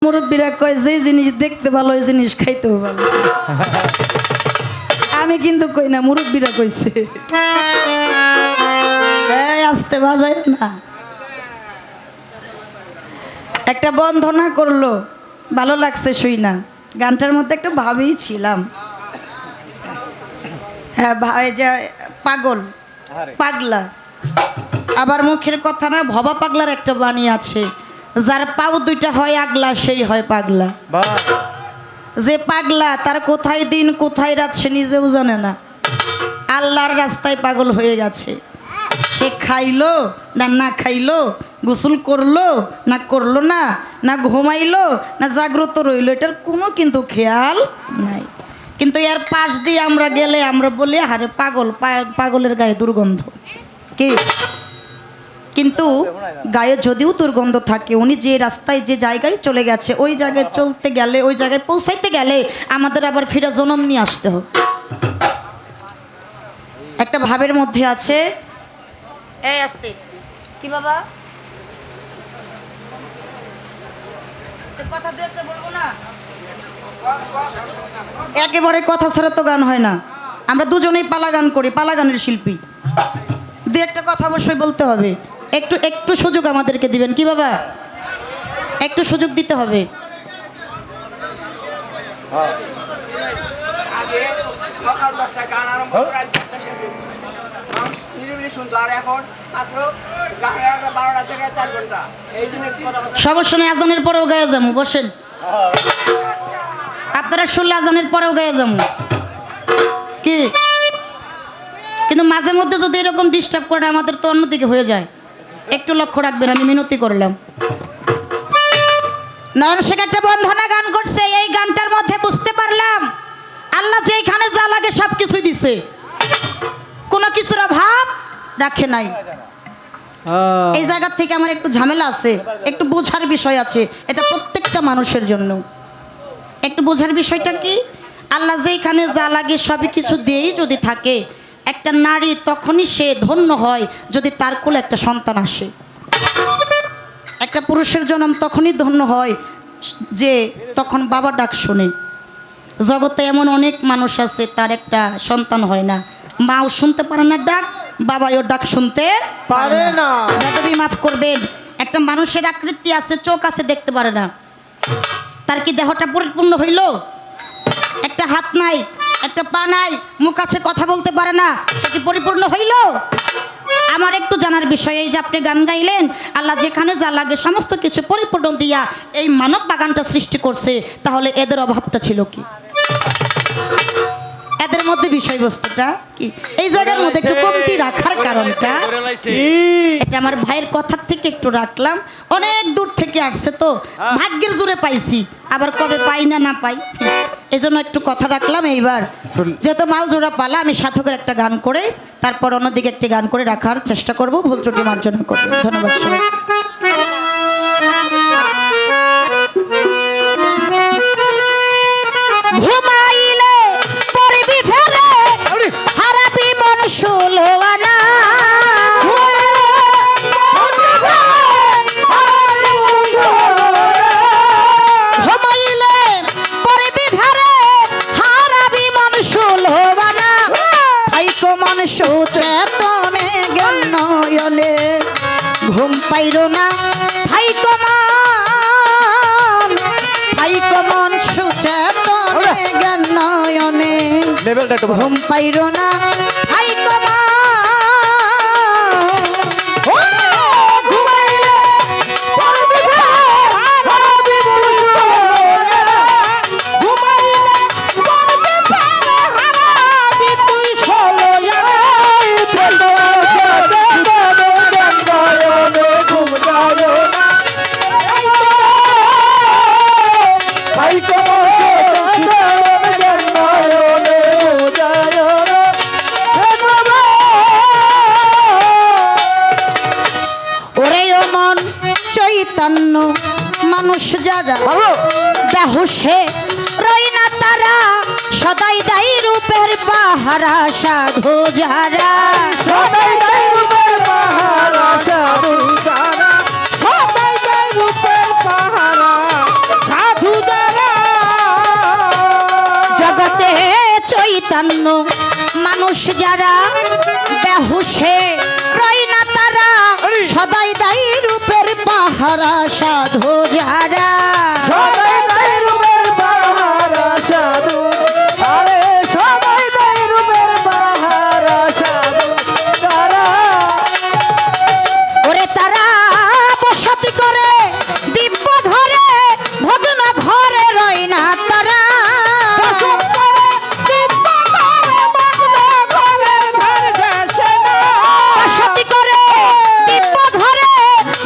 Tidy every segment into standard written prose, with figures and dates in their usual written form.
মুরব্বীরা কয় যে জিনিস দেখতে ভালো ওই জিনিস খাইতেও ভালো। আমি কিন্তু কই না, মুরব্বীরা কইছে। আসতে বাজায় না, একটা বন্ধনা করলো, ভালো লাগছে শুই না। গানটার মধ্যে একটা ভাবেই ছিলাম। হ্যাঁ ভাই, যে পাগল পাগলা, আবার মুখের কথা না, ভবা পাগলার একটা বাণী আছে, যার পাও দুইটা হয় আগলা সেই হয় পাগলা। যে পাগলা তার কোথায় দিন কোথায় রাত সে নিজেও জানে না, আল্লাহর রাস্তায় পাগল হয়ে গেছে। সে খাইলো না না খাইলো, গোসল করলো না করলো না, না ঘুমাইলো না জাগ্রত রইলো, এটার কোনো কিন্তু খেয়াল নাই। কিন্তু এর পাশ দিয়ে আমরা গেলে আমরা বলি আরে পাগল, পাগলের গায়ে দুর্গন্ধ কি। কিন্তু গায়ে যদিও দুর্গন্ধ থাকে, উনি যে রাস্তায় যে জায়গায় চলে গেছে ওই জায়গায় চলতে গেলে, ওই জায়গায় পৌঁছাইতে গেলে আমাদের আবার ফিরে জন্ম নিয়ে আসতে হবে। একটা ভাবের মধ্যে আছে, এই আসতে কি বাবা কথা দু একটা বলবো না, একেবারে কথা ছাড়া তো গান হয় না। আমরা দুজনেই পালা গান করি, পালা গানের শিল্পী। দু একটা কথা অবশ্যই বলতে হবে, একটু একটু সুযোগ আমাদেরকে দিবেন কি বাবা, একটু সুযোগ দিতে হবে। সমস্যা নেই, আজানের পরেও গায়ে যাবো, বসেন আপনারা শুনলে, আজানের পরেও গায়ে যাবো কি। কিন্তু মাঝে মধ্যে যদি এরকম ডিস্টার্ব করে আমাদের তো অন্যদিকে হয়ে যায়, একটু লক্ষ্য রাখবেন, আমি মিনতি করলাম। নয়ন শেখ একটা বন্ধনা গান করছে, এই গানটার মধ্যে বুঝতে পারলাম আল্লাহ যে এখানে যা লাগে সব কিছুই দিছে, কোনো কিছুর অভাব রাখে নাই। এই জায়গা থেকে আমার একটু ঝামেলা আছে, একটু বোঝার বিষয় আছে, এটা প্রত্যেকটা মানুষের জন্য একটু বোঝার বিষয়টা কি। আল্লাহ যে এখানে যা লাগে সবই কিছু দিয়েই যদি থাকে, একটা নারী তখনই সে ধন্য হয় যদি তার কোলে একটা সন্তান আসে। একটা পুরুষের জন্ম তখনই ধন্য হয় যে তখন বাবা ডাক শোনে। জগতে এমন অনেক মানুষ আছে তার একটা সন্তান হয় না, মাও শুনতে পারে না ডাক, বাবাও ডাক শুনতে পারে না। যদি মাফ করবেন, একটা মানুষের আকৃতি আছে, চোখ আছে, দেখতে পারে না, তার কি দেহটা পরিপূর্ণ হইল? একটা হাত নাই, একটা পা নাই, মুখ আছে, কথা বলতে পারে না, সেটা কি পরিপূর্ণ হইল? আমার একটু জানার বিষয়, এই যে আপনি গান গাইলেন, আল্লাহ যেখানে যা লাগে সমস্ত কিছু পরিপূর্ণ দিয়া এই মানব বাগানটা সৃষ্টি করছে, তাহলে এদের অভাবটা ছিল কি? এদের মধ্যে বিষয়বস্তুটা কি? এই জায়গার মধ্যে একটু কমতি রাখার কারণটা এটা আমার ভাইয়ের কথার থেকে একটু রাখলাম। অনেক দূর থেকে আসছে তো, ভাগ্যের জোরে পাইছি, আবার কবে পাই না না পাই, এই জন্য একটু কথা রাখলাম। এইবার যেহেতু মাল জোড়া পালা, আমি সাধকের একটা গান করে তারপর অন্যদিকে একটি গান করে রাখার চেষ্টা করব, ভুল ত্রুটি মার্জনা করব। ধন্যবাদ সবাই। ঘুমাইলে পড়বি ফেলে হারাবি মন ষোলোয়ানা, ঘুমাইলে পড়বি ফেলে হারাবি মন ষোলোয়ানা, হাইকো মন সুচেতনে জ্ঞান নয়নে, ঘুম পাইরো না হাইকো মন সুচেতনে জ্ঞান নয়নে, ঘুম পাইরো না হাইকো মন। মানুষ যারা বেহুশে রই না তারা, সদাই দায়ী রূপের পাহারা, সাধু যারা সদাই দায়ী রূপের পাহারা, সাধু যারা সদাই দায়ী রূপের পাহারা, চৈতন্য মানুষ যারা বেহুশে রয় না তারা সদাই দায়ী রূপের পাহারা সাধু যারা সবাই তাই রূপের বাহারা সাধু আরে সবাই তাই রূপের বাহারা সাধু তারা ওরে তারা বসতি করে দিব্য ঘরে ভগ্ন ঘরে রয় না তারা বসত করে দিব্য ঘরে মগ্ন ঘরের ঘর ঘেঁষে না। বসতি করে দিব্য ঘরে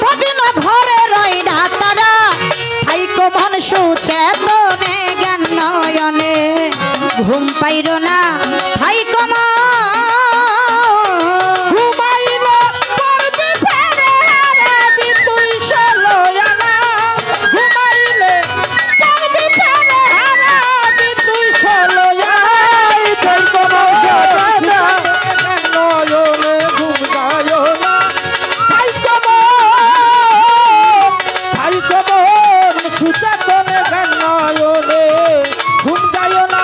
ভগ্ন ঘরে রয় না তারা থাইকো মন সুচেতনে জ্ঞান নয়নে ঘুম পাইর না থাইকো মন ঘুমাইল করবি ফেরে হারাবি তুই ষোলোয়ানা। ঘুমাইলে করবি ফেরে হারাবি তুই ষোলোয়ানা। তুই কোনো সাজানা নয়নে ঘুম যায় না। তাই কমন সুচেতনে জ্ঞান নয়নে ঘুম যায় না।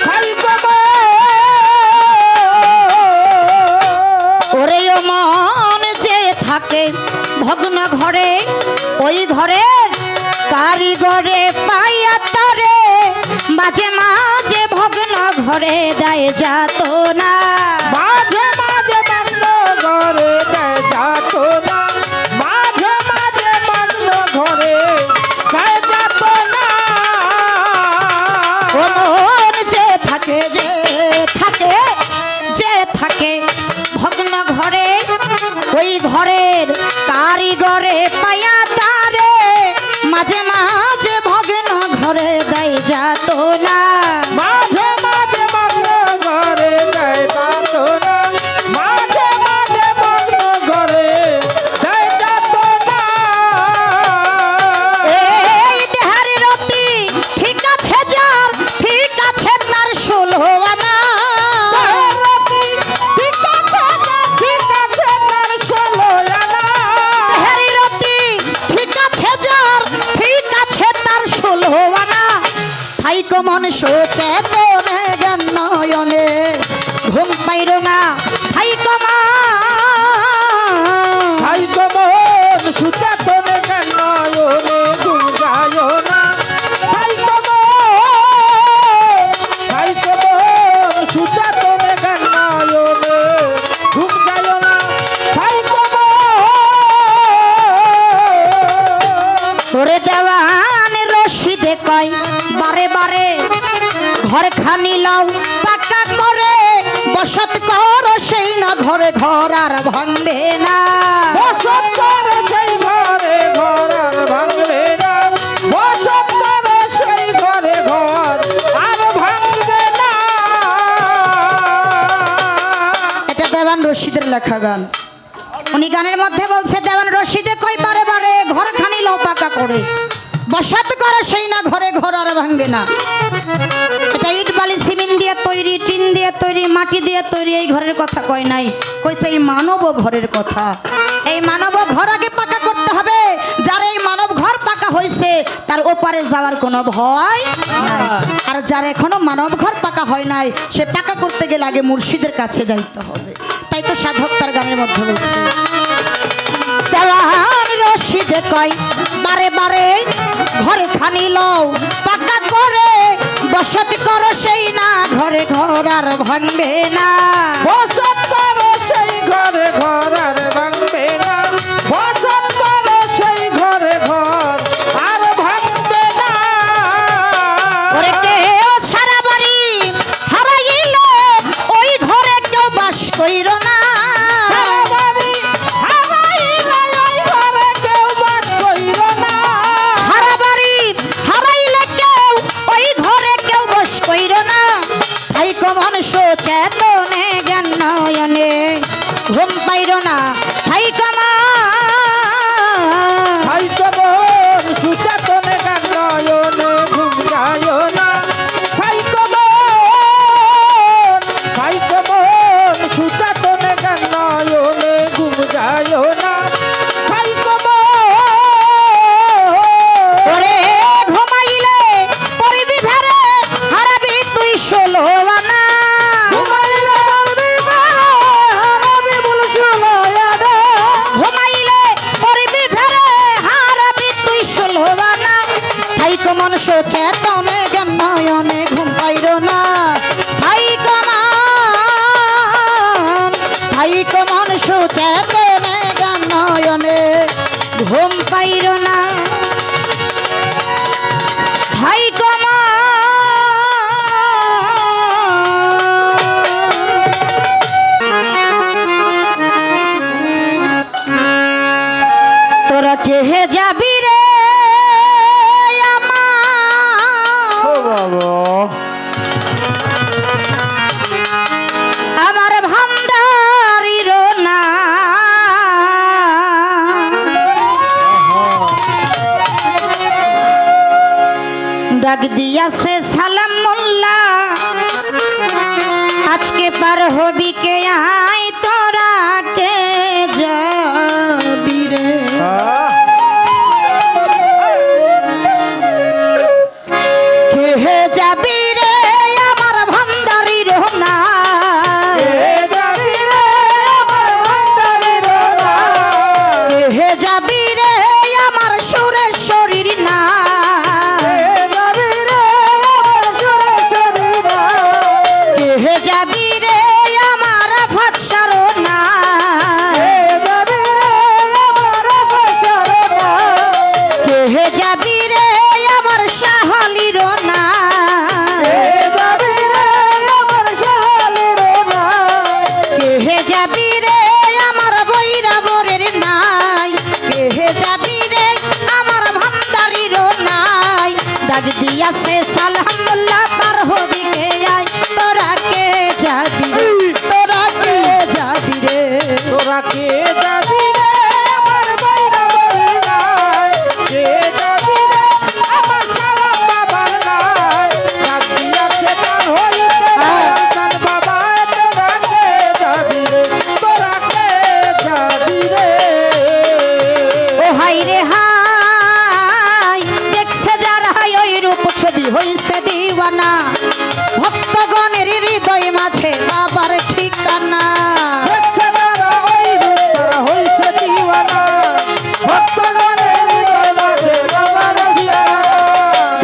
তাই কমন ওরে ও মন যে থাকে ভগ্ন ঘরে ওই ঘরের কারিগরে পাইয়া তরে মাঝে মাঝে ভগ্ন ঘরে দেয় যাত না মাঝে মাঝে মগ্ন ঘরে দেয় যাত না। মাঝে মাঝে মগ্ন ঘরে দেয় যাত না। ও মন যে থাকে ভগ্ন ঘরে ওই ঘরের কারিগরে পাইয়া তারে মাঝে মাঝে ভগ্ন ঘরে দেয় যাত না মাঝে মাঝে মগ্ন ঘরে দেয় যাত না। মাঝে মাঝে মগ্ন ঘরে দেয় যাত না। এই দেহারি রতি ঠিক আছে যার ঠিক আছে তার 16 আনা ঠিক আছে তার ষোলোয়ানা। দেহারি রতি ঠিক আছে যার ঠিক আছে তার 16 আনা থাইকো মন সুচেতনে জ্ঞান নয়নে ঘুম পাইর না থাইকো মন তাই কমন সুচেতনে জ্ঞান নয়নে ঘুম যায় না। তাই কমন সুচেতনে জ্ঞান নয়নে ঘুম যায় না। তাই ওরে দেওয়ান রশিদে কয় বারে বারে ঘর খানি লাও পাকা করে বসত কর সেই না ঘরে ঘর আর ভাঙবে না বসত করে সেই ঘরে ঘর আর ভাঙবে না। বসত করে সেই ঘরে ঘর আর ভাঙবে না। এটা দেওয়ান রশিদের লেখা গান উনি গানের মধ্যে বলছে দেওয়ান রশিদে কয় বারে বারে ঘর খানি লাও পাকা করে বসত করে সেই না ঘরে ঘর আর ভাঙবে না এটা ইট বালি সিমেন্ট দিয়ে তৈরি টিন দিয়ে তৈরি মাটি দিয়ে তৈরি এই ঘরের কথা কয় নাই কইছে এই মানব ঘরের কথা এই মানব ঘর আগে পাকা করতে হবে যার এই মানব ঘর পাকা হয়েছে তার ওপারে যাওয়ার কোনো ভয় নাই আর যার এখনো মানব ঘর পাকা হয় নাই সে পাকা করতে গেলে আগে মুর্শিদের কাছে যাইতে হবে তাই তো সাধক তার গানের মধ্যে বলছে দেওয়ান রশিদে কয় বারে বারে ঘরে খানি লও পাকা করে বসত করো সেই না ঘরে ঘর আর ভাঙবে না বসত করে সেই ঘরে ঘর আর ভাঙবে না। বসত করে সেই ঘরে ঘর আর ভাঙবে না। ওরে কেউ সারা বাড়ি হারাইলে ওই ঘরে কেউ বাস কইর না সারা বাড়ি হারাইলে ওই ঘরে কেউ বাস কইর না। সারা বাড়ি হারাইলে কেউ ওই ঘরে কেউ বাস কইর না তাই কমন সুচেতনে জ্ঞান নয়নে ঘুম পাইর না মন সচেতনে জ্ঞান নয়নে ঘুম পাইর না থাইকো মন সচেতনে জ্ঞান নয়নে ঘুম পাইর না থাইকো তোরা কে যাবি রে আমার ভান্ডারির না ডাক দিয়াছে সালাম মোল্লা আজকে পার হবি কে আই তোরা কে যাবি রে কে যাবি রে আমার ভান্ডারির না হে যাবি রে আমার সুরেশ্বরীর না হে যাবি রে আমার ফাৎসার না হে যাবি রে আমার সাহালির না হে যাবি রে আমার বৈরাবরের নাই হে যাবি রে আমার ভান্ডারির নাই ডাক দিয়াছে সালামুল্লাহ পার হবি কে আয় তোরা কে যাবি রে তোরা কে যাবি রে তোরা কে যাবি রে আমার বাইরা নাই কে যাবি রে আমার সালাম বাবার নাই ডাক দিয়াছে তার হইতে কান বাবা তোরা কে যাবি রে তোরা কে যাবি রে ও হাই রে হাই দেখছে যারা ওই রূপ ছবি হইছে দিওয়ানা ভক্তগণের হৃদয় মাঝে বাবার ঠিকানা দেখছে যারা ওই রূপ তারা হইছে দিওয়ানা ভক্তগণের হৃদয় মাঝে বাবার ঠিকানা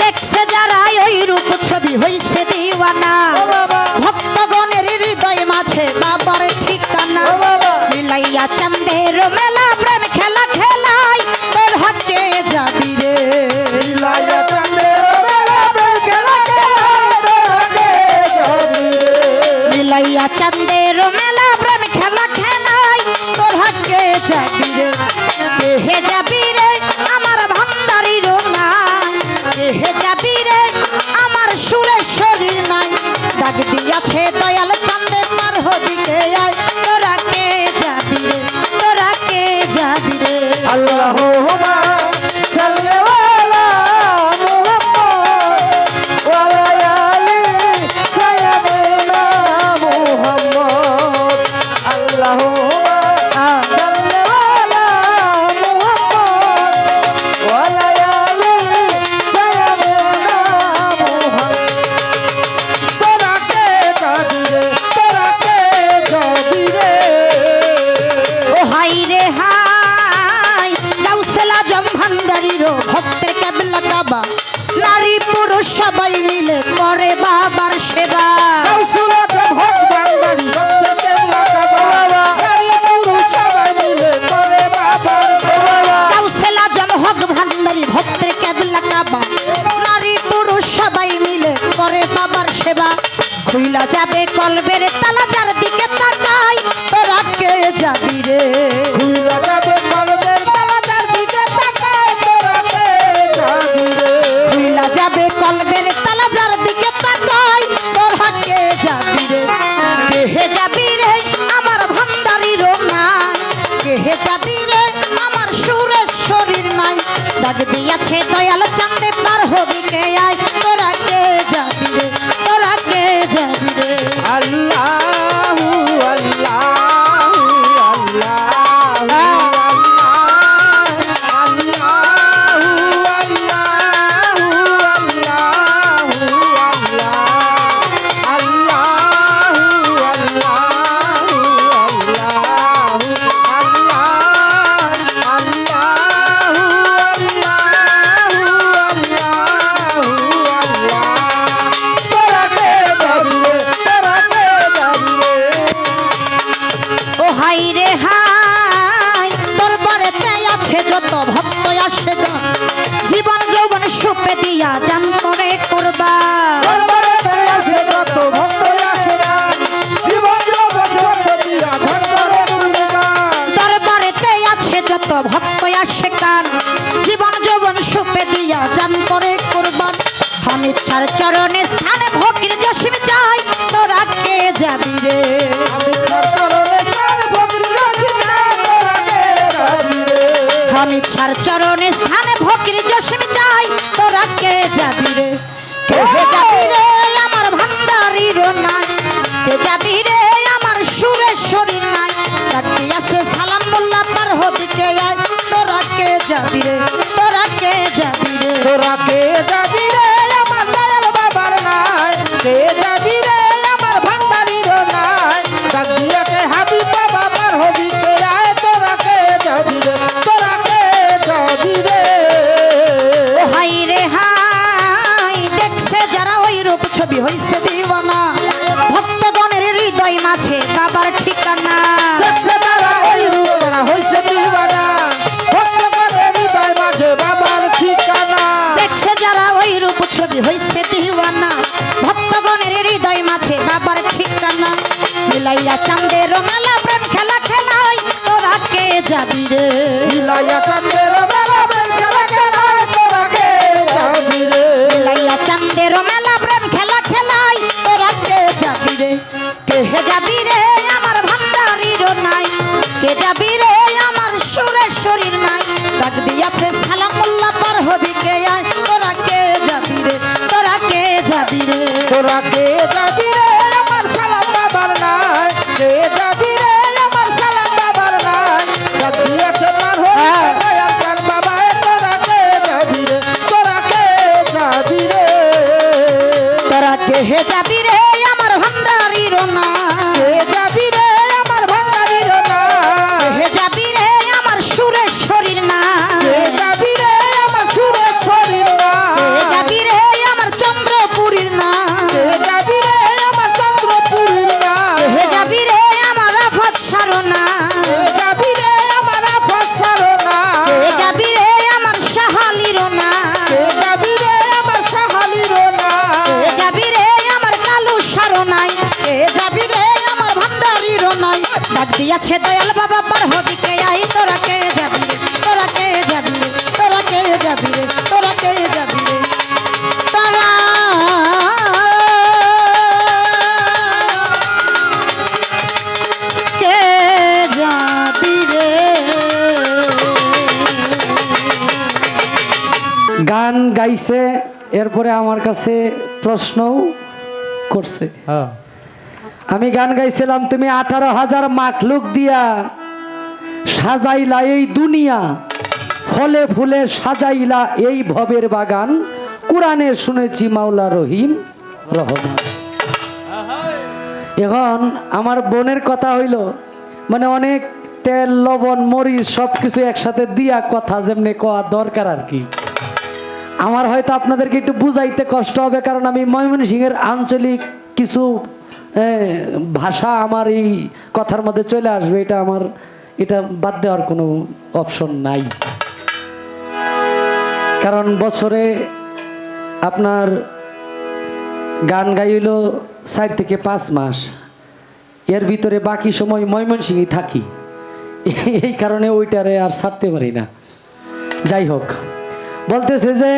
দেখছে যারা ওই রূপ ছবি হইছে দিওয়ানা ও বাবা ভক্তগণের হৃদয় মাঝে বাবার ঠিকানা ও বাবা মিলাইয়া চাঁদের মেলা প্রেম খেলা খেলাই তোর হাতে যাবি রে লায়া চাঁদের মেলা প্রেম খেলা খেলাই তোরা কে যাবি রে মিলাইয়া চাঁদের মেলা প্রেম খেলা খেলাই তোর হাতে যাবি রে হে যাবি রে আমার ভান্ডারির নাই হে যাবি রে আমার সুরেশ্বরীর নাই ডাক দিয়াছে দয়াল চাঁদে পার হবি কে আয় তোরা কে যাবি রে তোরা কে যাবি রে আল্লাহুম্মা সাল্লি আলা মুহাম্মদ ওয়া আলা আলি সাইয়্যিদিনা মুহাম্মদ আল্লাহুম্মা সাল্লি আলা মুহাম্মদ ওয়া আলা আলি সাইয়্যিদিনা মুহাম্মদ তোরা কে যাবি রে তোরা কে যাবি রে ও হাই রে হাই গাউসেলা জম ভান্ডারির ভক্তের কেবলা কাবা নারী পুরুষ সবাই মিলে করে বাবার সেবা কাউসুলাতে ভগবান বাড়ি ভক্তকে লাগাবা নারী পুরুষ সবাই মিলে করে বাবার সেবা গাউসেলা জম হক ভান্ডারি ভক্তের কেবলা কাবা নারী পুরুষ সবাই মিলে করে বাবার সেবা খুইলা যাবে কলবের তালা যার দিকে তাকাই তোরা কে যাবি রে খুইলা যাবে কলবের তালা যার দিকে তাকায় তোরা কে যাবি রে খুইলা যাবে কলবের তালা যার দিকে তাকাই তোর হাকে যাবি রে কে যাবি রে আমার ভান্ডারির নাই কে যাবি রে আমার সুরেশ্বরীর নাই ডাক দিয়াছে দয়াল চাঁদে পার হবি কে আয় তোরা কে যাবি রে তোরা কে যাবি রে আল্লাহ দিয়া জান করে কোরবান দরবারেতে আসে যত ভক্ত আসে গান জীবন যৌবন সর্ব দিয়া ধান করে কুরবান দরবারেতে আছে যত ভক্ত আসে কান জীবন যৌবন সুপে দিয়া জান করে কোরবান আমি তার চরণে স্থানে ভক্তির জসিম চাই তোরা কে যাবি রে আমি চরণে গান ভক্তি রচি গান তোরা কে যাবি রে আমি তার চরণে স্থানে ভক্তির জসিম চাই তোরা কে যাবি রে কে যাবি রে আমার ভান্ডারির নাই কে যাবি রে আমার সুরেশ্বরীর নাই তাকে আছে সালাম মোল্লা পার হদিকে আয় তোরা কে যাবি রে তোরা কে যাবি রে তোরা কে যাবি রে আমার দয়াল বাবার নাই কে যাবি রে আমার ভান্ডারির নাই ডাক দিয়াতে হাবিব বাবা পার হবি কে আয় তোরা কে যাবি রে তোরা কে যাবি রে ও হাই রে হাই দেখছে যারা ওই রূপ ছবি হইছে দিওয়ানা ভক্তগণের হৃদয় মাঝে বাবার ঠিকানা দেখছে তারা ওই রূপনা হইছে দিওয়ানা ভক্তগণের হৃদয় মাঝে বাবার ঠিকানা দেখছে যারা ওই রূপ ছবি হইছে দিওয়ানা ভক্তগণের হৃদয় মাঝে বাবার ঠিকানা মিলাইয়া চাঁদের মেলা প্রেম খেলা খেলাই তোরা কে যাবি রে মিলাইয়া চাঁদের মেলা প্রেম খেলা খেলায় তোরা কে যাবি রে মিলাইয়া চাঁদের মেলা প্রেম খেলা খেলাই তোরা কে যাবি রে কে যাবি রে আমার ভান্ডারির নাই কে যাবি রে আমার সুরেশ্বরীর নাই ডাক দিয়াছে সালাম মোল্লা পার হবি কে আয় তোরা কে যাবি রে তোরা কে যাবি রে তোরা কে যাবি রে আমার সালাম বাবার নাই কে যাবি রে আমার সালাম বাবার নাই ডাক দিয়েছে পার হবি দয়াল চাঁদ বাবা তোরা কে যাবি রে তোরা কে যাবি রে তোরা কে যাবি রে আমার ভান্ডারির নাই কে যাবি রে আমার ভান্ডারির নাই কে যাবি রে আমার সুরেশ্বরীর নাই কে যাবি রে আমার সুরেশ্বরীর কে নাই যাবি রে আমার চন্দ্রপুরীর নাই কে যাবি রে আমার চন্দ্রপুরীর নাই কে যাবি রে আমার আফত সারনা কে যাবি রে আমার আফত সারনা কে যাবি রে আমার সাহালির না কে যাবি রে আমার সাহালির নাই কে যাবি রে আমার কালু সারনাই কে যাবি রে আমার ভান্ডারির নাই ডাক দিয়াছে দয়াল বাবা পার হবি কে আই তোরা কে যাবি রে তোরা কে যাবি রে তোরা কে যাবি রে তোরা কে যাবি রে তোরা কে যাবি রে গান গাইছে এরপরে আমার কাছে প্রশ্নও করছে আমি গান গাইছিলাম তুমি 18,000 মাখলুক দিয়া সাজাইলা এই দুনিয়া ফলে ফুলে সাজাইলা এই ভবের বাগান কোরআনে শুনেছি মাওলা রহিম রহমান এখন আমার বোনের কথা হইল মানে অনেক তেল লবণ মরিচ সব কিছু একসাথে দিয়া কথা যেমনি কোয়া দরকার আর কি আমার হয়তো আপনাদেরকে একটু বুঝাইতে কষ্ট হবে কারণ আমি ময়মনসিংহের আঞ্চলিক কিছু ভাষা আমার এই কথার মধ্যে চলে আসবে এটা বাদ দেওয়ার কোনো অপশন নাই কারণ বছরে আপনার গান গাইল 4 থেকে 5 মাস এর ভিতরে বাকি সময় ময়মনসিংহে থাকি এই কারণে ওইটারে আর ছাড়তে পারি না যাই হোক বলতেছে যে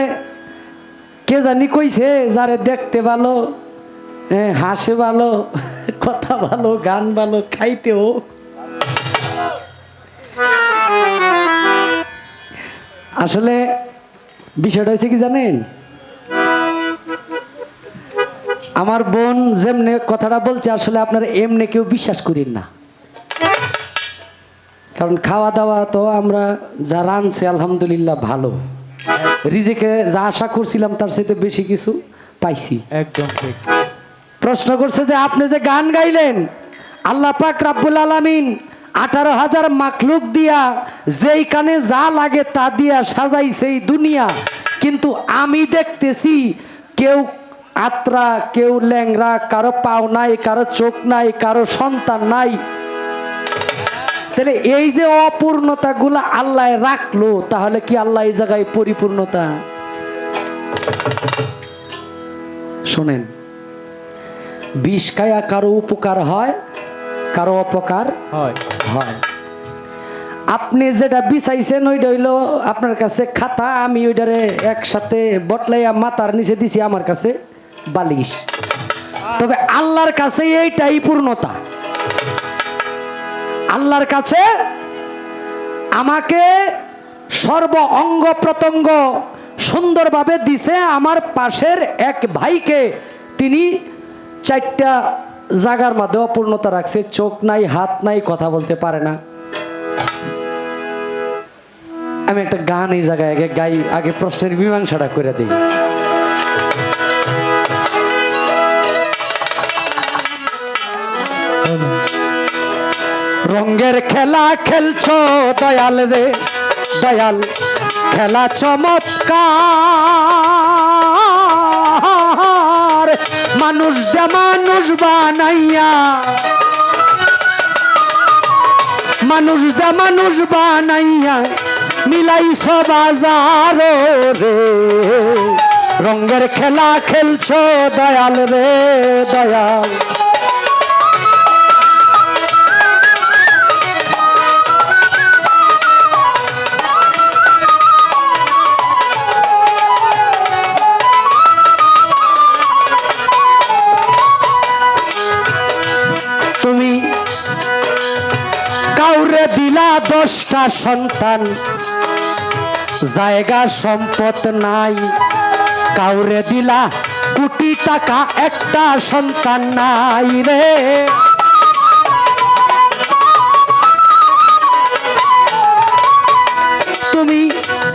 কে জানি কইছে যারে দেখতে ভালো হাসে ভালো কথা ভালো গান ভালো খাইতেও আসলে বিষয়টা হচ্ছে কি জানেন আমার বোন যেমনে কথাটা বলছে আসলে আপনারা এমনি কেউ বিশ্বাস করেন না কারণ খাওয়া দাওয়া তো আমরা যা রাঁধছি আলহামদুলিল্লাহ ভালো রিজেকে যা আশা করছিলাম তার সাথে বেশি কিছু পাইছি একদম ঠিক প্রশ্ন করছে যে আপনি যে গান গাইলেন আল্লাহ পাক রাব্বুল আলামিন 18,000 মাখলুক দিয়া যেই কানে যা লাগে তা দিয়া সাজাইছে এই দুনিয়া কিন্তু আমি দেখতেছি কেউ আত্রা কেউ ল্যাংরা কারো পাও নাই কারো চোখ নাই কারো সন্তান নাই তাহলে এই যে অপূর্ণতাগুলো আল্লাহ রাখলো তাহলে কি আল্লাহ এই জায়গায় পরিপূর্ণতা শোনেন, বিষ খায়া কারো উপকার হয়, কারো অপকার হয়। হয়। আপনি যেটা বিছাইছেন ওইটা হইলো আপনার কাছে খাতা, আমি ওইটারে একসাথে বটলাইয়া মাথার নিচে দিছি আমার কাছে বালিশ। তবে আল্লাহর কাছে এইটাই পূর্ণতা। আল্লাহর কাছে আমাকে সর্ব অঙ্গ প্রত্যঙ্গ সুন্দরভাবে দিছে। আমার পাশের এক ভাইকে তিনি 4টা জায়গার মধ্যে অপূর্ণতা রাখছে, চোখ নাই, হাত নাই, কথা বলতে পারে না। আমি একটা গান এই জায়গায় আগে গাই, আগে প্রশ্নের মীমাংসাটা করে দিই। রঙের খেলা খেলছো দয়াল রে দয়াল, খেলা চমৎকার। মানুষ দে মানুষ বানাইয়া, মানুষ দে মানুষ বানাইয়া মিলাইছ বাজার রে। রঙের খেলা খেলছো দয়াল রে দয়াল। তুমি কাউরে দিলা 10টা সন্তান, জায়গা সম্পদ নাই। কাউরে দিলা কোটি টাকা, একটা সন্তান নাই রে। তুমি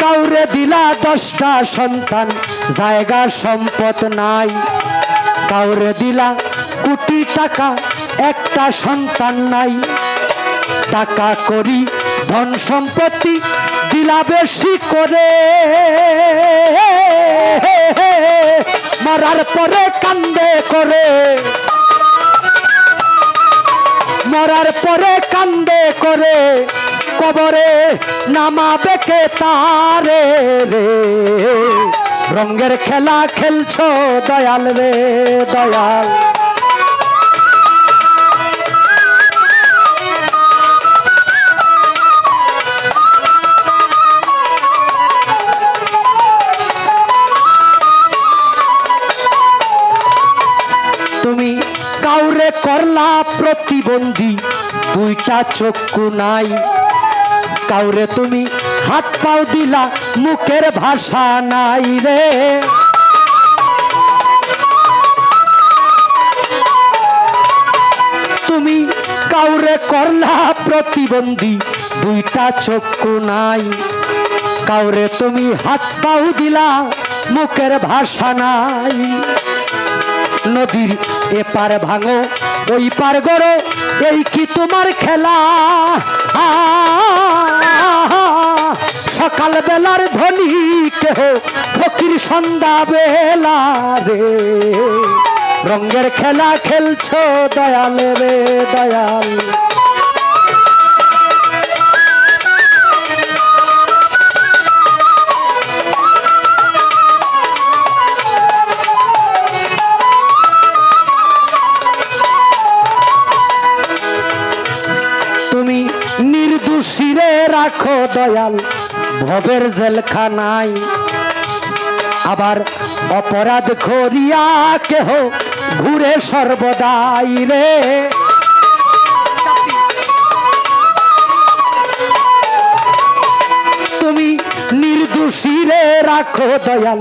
কাউরে দিলা 10টা সন্তান, জায়গা সম্পদ নাই। কাউরে দিলা কোটি টাকা, একটা সন্তান নাই। টাকা করি ধন সম্পত্তি দিলা বেশি করে, মরার পরে কান্দে করে, মরার পরে কান্দে করে, কবরে নামাবে কে তারে রে। রঙের খেলা খেলছো দয়াল রে দয়াল। তুমি কাউরে করলা প্রতিবন্ধী, 2টা চক্ষু নাই। কাউরে তুমি হাত পাও দিলা, মুখের ভাষা নাই রে। তুমি কাউরে করলা প্রতিবন্ধী, 2টা চক্ষু নাই। কাউরে তুমি হাত পাও দিলা, মুখের ভাষা নাই। নদীর এপার ভাঙো ওই পার গড়ো, এই কি তোমার খেলা? সকাল বেলার ধনী কেহ, ফকির সন্ধ্যা বেলা রে। রঙের খেলা খেলছো দয়াল রে দয়াল। নির্দোষীরে রাখো দয়াল ভবের জেলখানায়। আবার অপরাধ করিয়া কেহ ঘুরে সর্বদাই রে। তুমি নির্দোষীরে রাখো দয়াল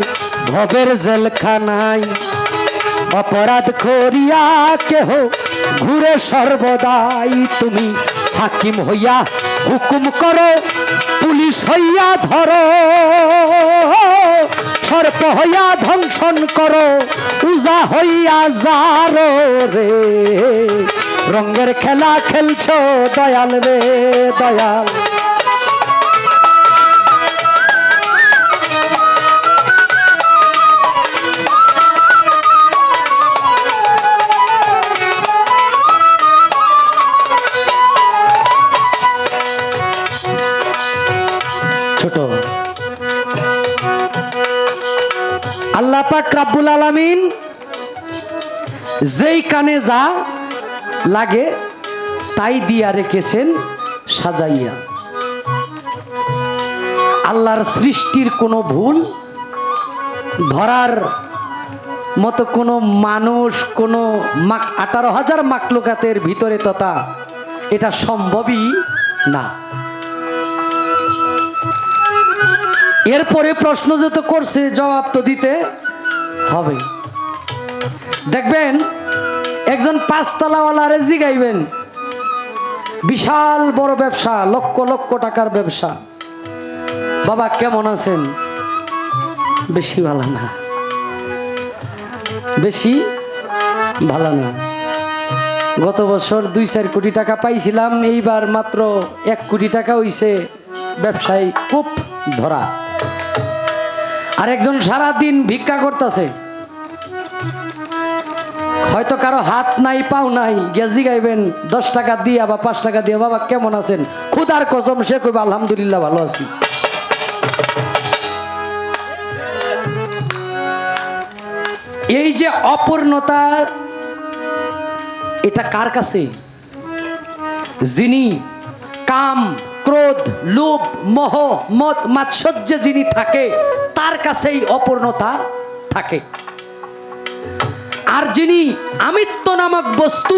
ভবের জেলখানায়। অপরাধ করিয়া কেহ ঘুরে সর্বদাই। তুমি হাকিম হইয়া হুকুম করো, পুলিশ হইয়া ধরো, সর্প হইয়া ধ্বংসন করো, উজা হইয়া যারো রে। রঙের খেলা খেলছো দয়াল রে দয়াল। রব্বুল আলামিন যেই কানে যা লাগে তাই দিয়া রেখেছেন সাজাইয়া। আল্লাহর সৃষ্টির কোনো ভুল ধরার মতো কোনো মানুষ, কোনো 18,000 মাকলুকাতের ভিতরে তথা এটা সম্ভবই না। এরপরে প্রশ্ন যত করছে জবাব তো দিতে হবে। দেখবেন একজন 5 তলাওয়ালারে জিগাইবেন, বিশাল বড় ব্যবসা, লক্ষ লক্ষ টাকার ব্যবসা, বাবা কেমন আছেন? বেশি ভালো না, বেশি ভালো না। গত বছর 2-4 কোটি টাকা পাইছিলাম, এইবার মাত্র 1 কোটি টাকা হইছে, ব্যবসায় খুব ধরা। আর একজন সারাদিন ভিক্ষা করতেছে, হয়তো কারো হাত নাই পাও নাই, গেজি গাইবেন 10 টাকা দিয়া বা 5 টাকা দিয়া, বাবা কেমন আছেন? খুদার কসম সে কইবে আলহামদুলিল্লাহ ভালো আছি। এই যে অপূর্ণতা, এটা কার কাছে? যিনি কাম, ক্রোধ, লোভ, মোহ, মদ, মাৎসর্যে যিনি থাকে তার কাছেই অপূর্ণতা থাকে। আর যিনি আমিত্ব নামক বস্তু,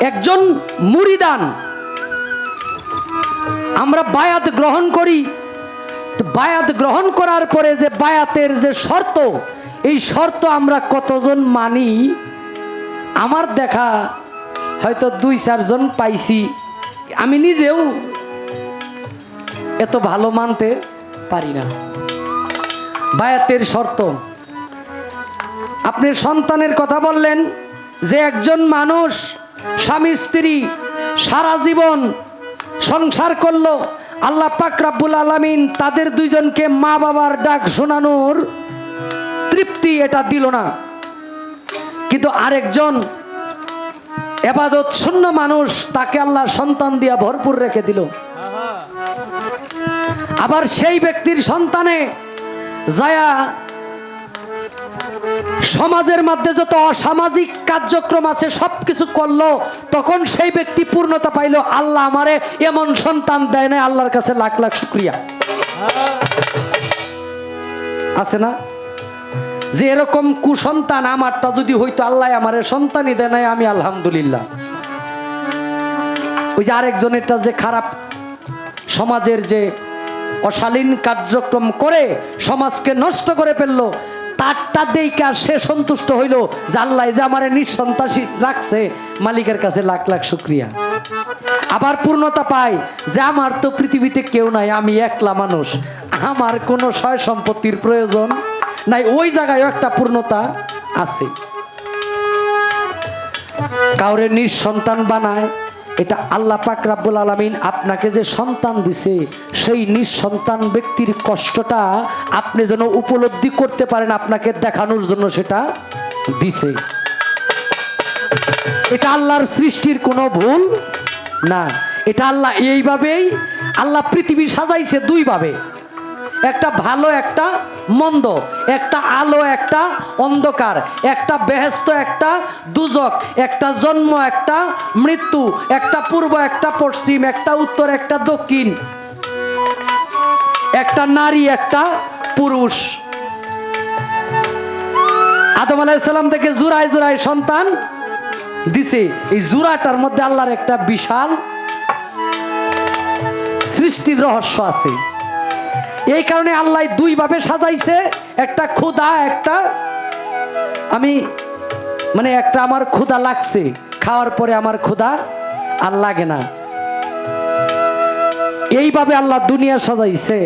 একজন মুরিদান, আমরা বায়াত গ্রহণ করি, বায়াত গ্রহণ করার পরে যে বায়াতের যে শর্ত, এই শর্ত আমরা কতজন মানি? আমার দেখা হয়তো 2-4 জন পাইছি, আমি নিজেও এত ভালো মানতে পারি না। বায়াতের শর্ত, আপনি সন্তানের কথা বললেন যে একজন মানুষ স্বামী স্ত্রী সারা জীবন সংসার করলো, আল্লাহ পাক রব্বুল আলামিন তাদের দুইজনকে মা বাবার ডাক শোনানোর তৃপ্তি এটা দিল না, কিন্তু আরেকজন ইবাদত শূন্য মানুষ, তাকে আল্লাহ সন্তান দিয়া ভরপুর রেখে দিল। আবার সেই ব্যক্তির সন্তানে যায়া সমাজের মধ্যে যত অসামাজিক কার্যক্রম আছে সবকিছু করলো, তখন সেই ব্যক্তি পূর্ণতা পাইল, আল্লাহ আমারে এমন সন্তান দেয় না, আল্লাহর কাছে লাখ লাখ শুকরিয়া। আছে না যে এরকম কুসন্তান আমারটা যদি হইতো, আল্লাহ আমারে সন্তানই দেয় নাই, আমি আলহামদুলিল্লাহ। ওই যে আরেকজনেরটা যে খারাপ, সমাজের যে অশালীন কার্যক্রম করে সমাজকে নষ্ট করে ফেললো, তারটা দেইকা সে সন্তুষ্ট হইল যে আল্লাহ যে আমারে নিঃসন্তাসী রাখছে, মালিকের কাছে লাখ লাখ শুকরিয়া। আবার পূর্ণতা পায় যে আমার তো পৃথিবীতে কেউ নাই, আমি একলা মানুষ, আমার কোনো সয় সম্পত্তির প্রয়োজন নাই, ওই জায়গায় একটা পূর্ণতা আছে। কাউরে নিঃসন্তান বানায়, এটা আল্লাহ পাক রব্বুল আলামিন আপনাকে যে সন্তান দিছে, সেই নিঃসন্তান ব্যক্তির কষ্টটা আপনি যেন উপলব্ধি করতে পারেন, আপনাকে দেখানোর জন্য সেটা দিছে। এটা আল্লাহর সৃষ্টির কোনো ভুল না, এটা আল্লাহ এইভাবেই আল্লাহ পৃথিবী সাজাইছে 2 ভাবে, একটা ভালো একটা মন্দ, একটা আলো একটা অন্ধকার, একটা বেহেশত একটা দুজক, একটা জন্ম একটা মৃত্যু, একটা পূর্ব একটা পশ্চিম, একটা উত্তর একটা দক্ষিণ, একটা নারী একটা পুরুষ। আদম আলাইহিস সালাম থেকে জোড়ায় জোড়ায় সন্তান দিছে। এই জোড়াটার মধ্যে আল্লাহর একটা বিশাল সৃষ্টির রহস্য আছে। এই কারণে আল্লাহ 2 ভাবে সাজাইছে, একটা ক্ষুধা, একটা আমি মানে একটা আমার ক্ষুধা লাগছে, খাওয়ার পরে আমার ক্ষুধা আর লাগে না, এইভাবে আল্লাহ দুনিয়া সাজাইছে।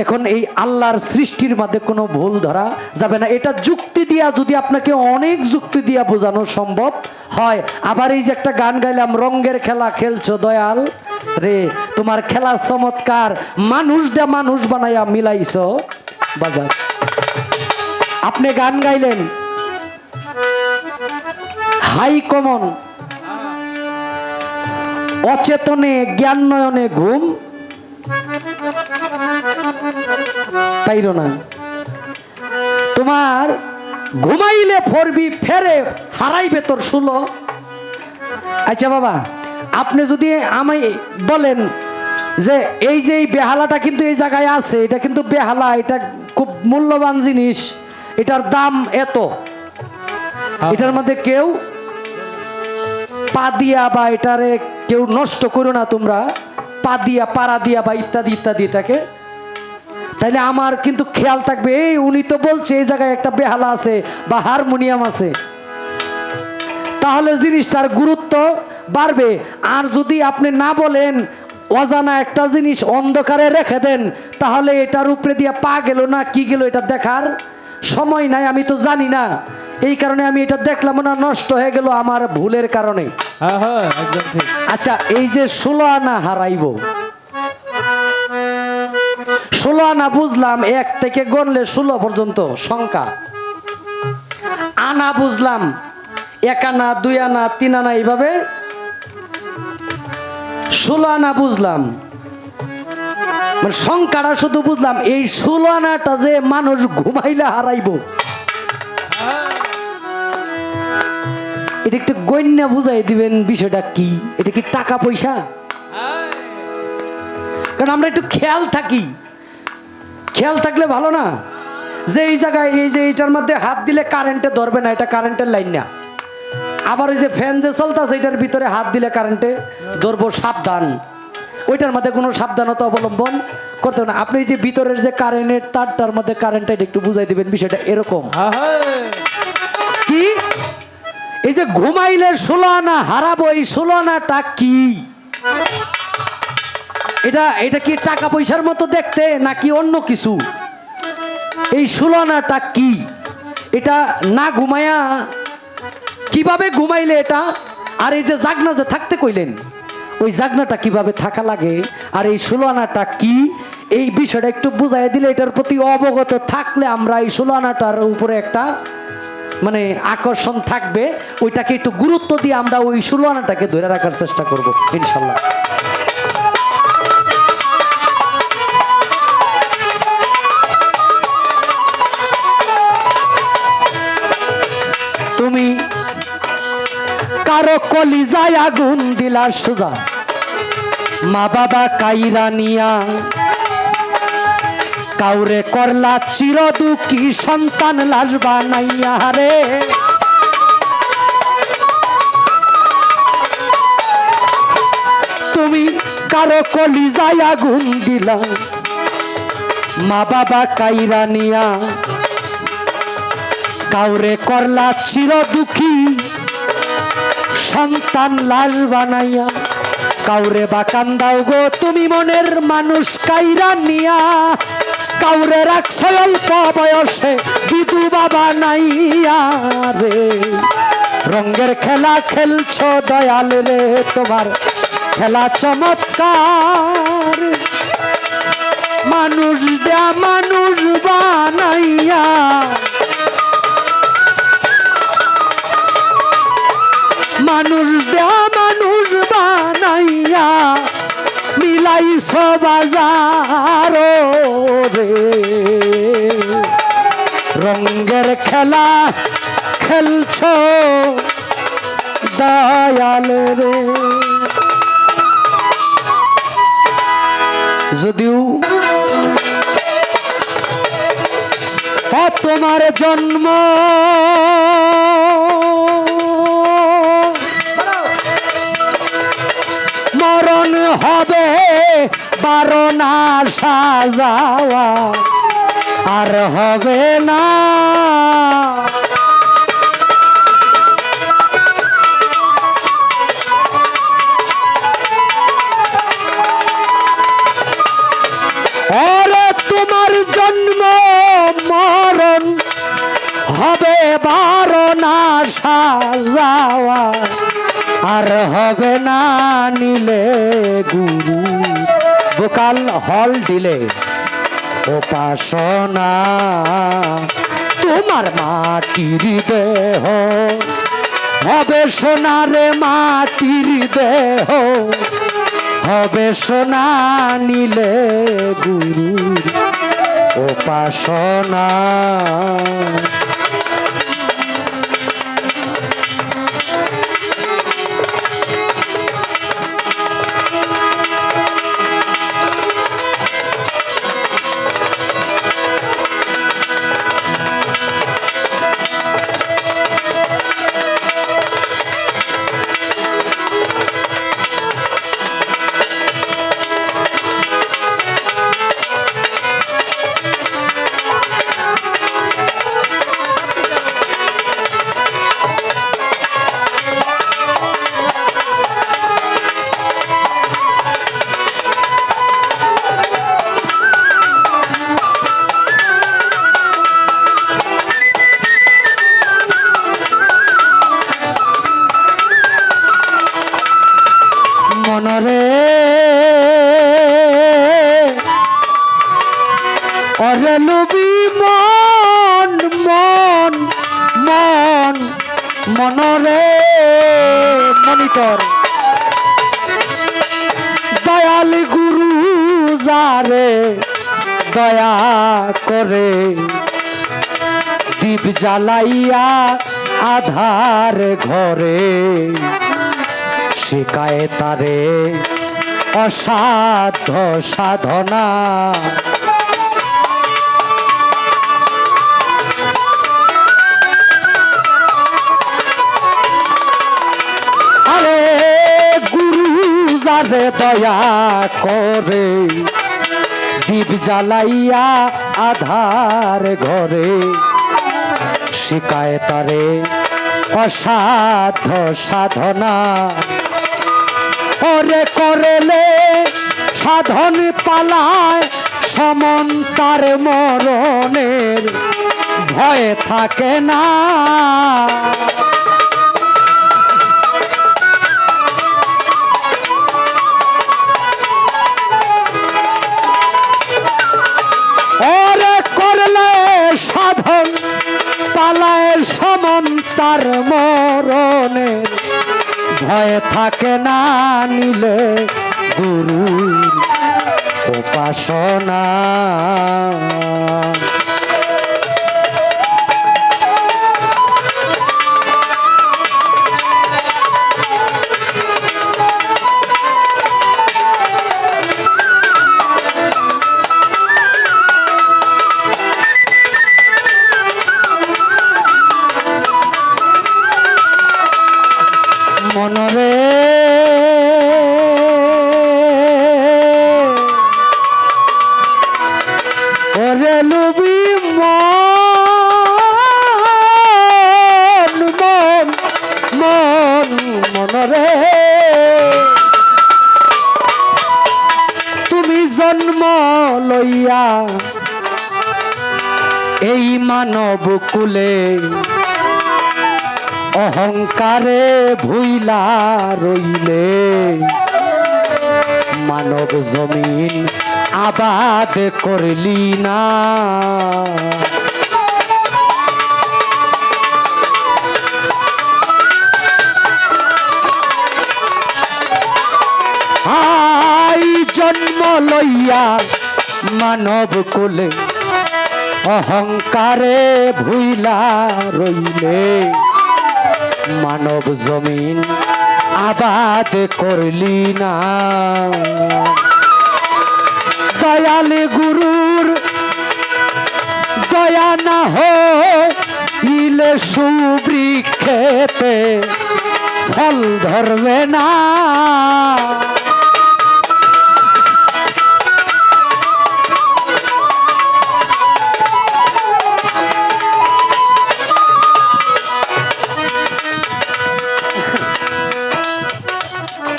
এখন এই আল্লাহর সৃষ্টির মধ্যে কোনো ভুল ধরা যাবে না। এটা যুক্তি দিয়া, যদি আপনাকে অনেক যুক্তি দিয়া বোঝানো সম্ভব হয়। আবার এই যে একটা গান গাইলাম, রঙের খেলা খেলছো দয়াল রে, তোমার খেলা চমৎকার, মানুষ দে মানুষ বানাইয়া মিলাইছো বাজার। আপনি গান গাইলেন হাই কমন, অচেতনে জ্ঞান নয়নে ঘুম পাইল না, তোমার ঘুমাইলে ফরবি ফেরে হারাইবে তোর শুলো। আচ্ছা বাবা, আপনি যদি আমায় বলেন যে এই যে এই বেহালাটা কিন্তু এই জায়গায় আছে, এটা কিন্তু বেহালা, এটা খুব মূল্যবান জিনিস, এটার দাম এত, এটার মধ্যে কেউ পা দিয়া বা এটারে কেউ নষ্ট করো না তোমরা, পা দিয়া পাড়া দিয়া বা ইত্যাদি ইত্যাদি এটাকে, তাইলে আমার কিন্তু খেয়াল থাকবে এই উনি তো বলছে এই জায়গায় একটা বেহালা আছে বা হারমোনিয়াম আছে, তাহলে জিনিসটার গুরুত্ব বাড়বে। আর যদি আপনি না বলেন, অজানা একটা জিনিস অন্ধকারে রেখে দেন, তাহলে এটার উপরে দিয়ে পা গেল না কি গেল এটা দেখার সময় নাই, আমি তো জানি না, এই কারণে আমি এটা দেখলাম না, নষ্ট হয়ে গেল আমার ভুলের কারণে। একদম ঠিক। আচ্ছা, এই যে 16 আনা হারাইব, 16 আনা বুঝলাম 1 থেকে গণলে 16 পর্যন্ত সংখ্যা, আনা বুঝলাম 1 আনা 2 আনা 3 আনা এইভাবে 16 আনা বুঝলাম, মানে সংখ্যাটা শুধু বুঝলাম। এই 16 আনাটা যে মানুষ ঘুমাইলে হারাইব, এটা একটু গণ্য বুঝাই দিবেন বিষয়টা কি, এটা কি টাকা পয়সা? কারণ আমরা একটু খেয়াল থাকি, খেয়াল থাকলে ভালো না, যে এই জায়গায় এই যে এইটার মধ্যে হাত দিলে কারেন্টে ধরবে না, এটা কারেন্টের লাইন না, আবার ওই যে ফ্যান যে চলতেছে এটার ভিতরে হাত দিলে কারেন্টে ধরবো, সাবধান, ওইটার মধ্যে কোনো সাবধানতা অবলম্বন করতে হবে না। আপনি যে ভিতরের যে কারেন্টের তারটার মধ্যে কারেন্টটা একটু বুঝাই দিবেন বিষয়টা এরকম কি, এই যে ঘুমাইলে 16 আনা হারাবো, এই 16 আনাটা কি, এটা কি টাকা পয়সার মতো দেখতে নাকি অন্য কিছু? এই 16 আনাটা কি, এটা না ঘুমায়া কিভাবে ঘুমাইলে এটা, আর এই যে জাগনা যে থাকতে কইলেন ওই জাগনাটা কিভাবে থাকা লাগে, আর এই 16 আনাটা কি, এই বিষয়টা একটু বুঝাই দিলে, এটার প্রতি অবগত থাকলে আমরা এই 16 আনাটার উপরে একটা মানে আকর্ষণ থাকবে, ওইটাকে একটু গুরুত্ব দিয়ে আমরা ওই 16 আনাটাকে ধরে রাখার চেষ্টা করব ইনশাল্লাহ। তুমি কারো কলিজায় আগুন দিলা সোজা, মা বাবা কাইরা নিয়া, কাউরে করলা চির দুঃখী সন্তান লাশ বানাইয়া রে, তুমি কারো কলিজায় আগুন দিলা, মা বাবা কাইরা নিয়া, কাউরে করলা চির দুঃখী সন্তান লাশ বানাইয়া, কাউরে বা কান্দাও গো তুমি মনের মানুষ কাইরা নিয়া, কাউরে রাখছ অল্প বয়সে বিধবা বানাইয়া রে, রঙের খেলা খেলছ দয়াল রে, তোমার খেলা চমৎকার, মানুষ দেয়া মানুষ বানাইয়া, মানুষ দেয়া মানুষ বানাইয়া, মিলাইছ বাজার রে, রঙের খেলা খেলছ দয়াল রে। যদিও তোমার জন্ম মরণ হবে বারণা সাজাওয়া, আর হবে না তোমার জন্ম মরণ হবে বারণা সাজাওয়া, আর হবে না নিলে গুরু ভোকাল হল দিলে উপাসনা, তোমার মাটির দেহ হবে সোনারে, মাটির দেহ হবে সোনা নিলে গুরু উপাসনা। মনরে অরে লবি মন মন মন মনরে মনিটর দয়াল গুরু যারে দয়া করে দীপ জ্বালাইয়া আধার ঘরে শিকায় তারে অসাধ্য সাধনা। আরে গুরু যারে দয়া করে দীপ জ্বালাইয়া আধার ঘরে শিকায় তারে অসাধ্য সাধনা। ওরে করলে সাধন পালায় সমন তার মরণের ভয় থাকে না। ওরে করলে সাধন পালায় সমন তার মরণের ভয় থাকে না। নিলে গুরুর উপাসনা। মনরে ওরে লবি মন মন মন মনরে তুমি জন্ম লইয়া এই মানব কুলে অহংকারে ভুইলা রইলে মানব জমিন আবাদ করলি না। আই জন্ম লইয়া মানব কুলে অহংকারে ভুইলা রইলে মানব জমিন আবাদ করলি না। দয়াল গুরুর দয়া না হইলে সুবৃক্ষেতে ফল ধরবে না।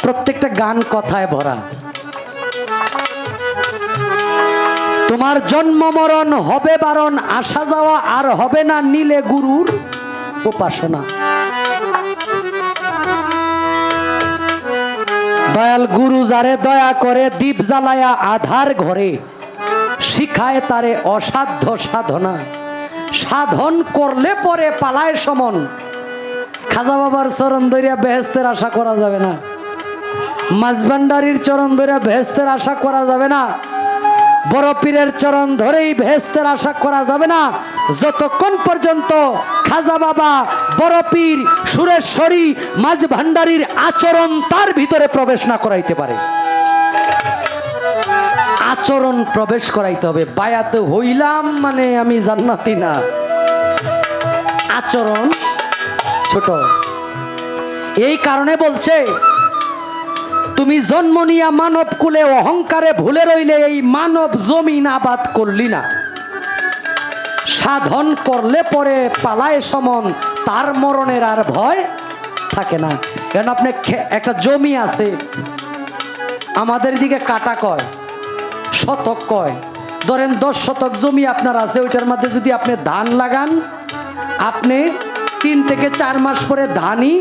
প্রত্যেকটা গান কথায় ভরা। তোমার জন্ম মরণ হবে বারণ, আসা যাওয়া আর হবে না, নিলে গুরুর উপাসনা। দয়াল গুরু যারে দয়া করে দীপ জ্বালায়া আধার ঘরে শিখায় তারে অসাধ্য সাধনা। সাধন করলে পরে পালায় সমন। খাজা বাবার চরণ ধরিয়া বেহেস্তের আশা করা যাবে না, মাঝভান্ডারির চরণ ধরিয়া বেহেস্তের আশা করা যাবে না। বড় পীরের চরণ ধরেই ভেস্তের আশা করা যাবে না যতক্ষণ পর্যন্ত খাজা বাবা, বড় পীর, সুরেশ্বরী, মাঝ ভান্ডারীর আচরণ তার ভিতরে প্রবেশ না করাইতে পারে। আচরণ প্রবেশ করাইতে হবে। বায়াতে হইলাম মানে আমি জান্নাতি না, আচরণ ছোট। এই কারণে বলছে, তুমি জন্ম নিয়া মানব কুলে অহংকারে ভুলে রইলে এই মানব জমিন আবাদ করলি না। সাধন করলে পরে পালায় সমন, তার মরণের আর ভয় থাকে না। কারণ আপনি একটা জমি আছে, আমাদের দিকে কাটা কয়, শতক কয়। ধরেন 10 শতক জমি আপনার আছে, ওইটার মধ্যে যদি আপনি ধান লাগান, আপনি 3 থেকে 4 মাস পরে ধানই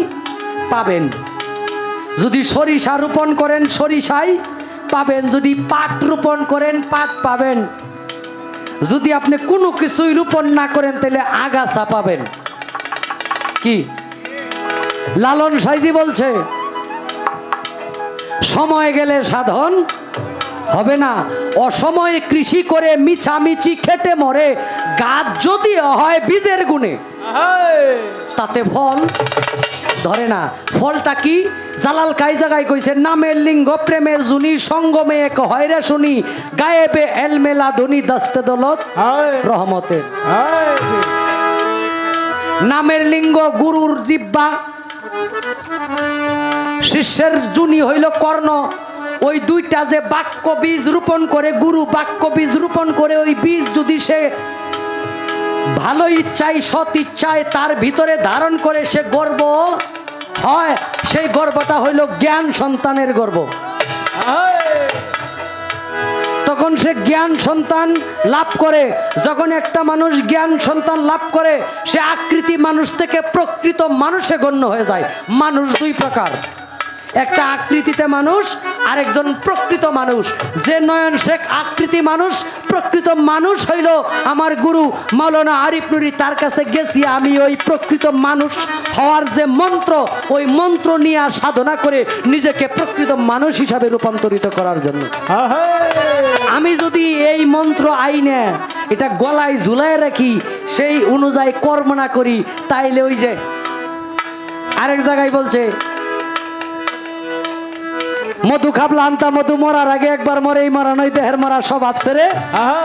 পাবেন। যদি সরিষা রোপণ করেন সরিষাই পাবেন, যদি পাট রোপণ করেন পাট পাবেন, যদি আপনি কোনো কিছুই রোপণ না করেন তাহলে আগাছা পাবেন। কি লালন সাইজি বলছে, সময় গেলে সাধন হবে না, অসময়ে কৃষি করে মিছামিছি খেটে মরে, গাছ যদি হয় বীজের গুণে তাতে ফল ধরে না। ফলটা কি? জালাল কাই জায়গায় কইছে, নামের লিঙ্গ প্রেমের জুনি, সঙ্গমে এক হয়রে শুনি, গায়েবে এলমেলা ধনী দস্তে দৌলত রহমতের। নামের লিঙ্গ গুরুর জিব্বা, শিষ্যের জুনি হইল কর্ণ। ওই দুইটা যে বাক্য বীজ রোপণ করে, গুরু বাক্য বীজ রোপণ করে, ওই বীজ যদি সে ভালো ইচ্ছায় সৎ ইচ্ছায় তার ভিতরে ধারণ করে সে গর্ব হয়, সেই গর্বটা হইল জ্ঞান সন্তানের গর্ব। তখন সে জ্ঞান সন্তান লাভ করে। যখন একটা মানুষ জ্ঞান সন্তান লাভ করে, সে আকৃতি মানুষ থেকে প্রকৃত মানুষে গণ্য হয়ে যায়। মানুষ 2 প্রকার, একটা আকৃতিতে মানুষ, আরেকজন প্রকৃত মানুষ। যে নয়ন শেখ আকৃতি মানুষ, প্রকৃত মানুষ হইল আমার গুরু মাওলানা আরিফ নুরি। তার কাছে গেছি আমি ওই প্রকৃত মানুষ হওয়ার যে মন্ত্র, ওই মন্ত্র নিয়ে সাধনা করে নিজেকে প্রকৃত মানুষ হিসাবে রূপান্তরিত করার জন্য। আমি যদি এই মন্ত্র আইনে এটা গলায় ঝুলায় রাখি, সেই অনুযায়ী কর্ম না করি, তাইলে ওই যে আরেক জায়গায় বলছে, মধু খাবলা আনতা মধু মরার আগে একবার মরে, এই মরা নই দেহের মরা স্বভাব ছেড়ে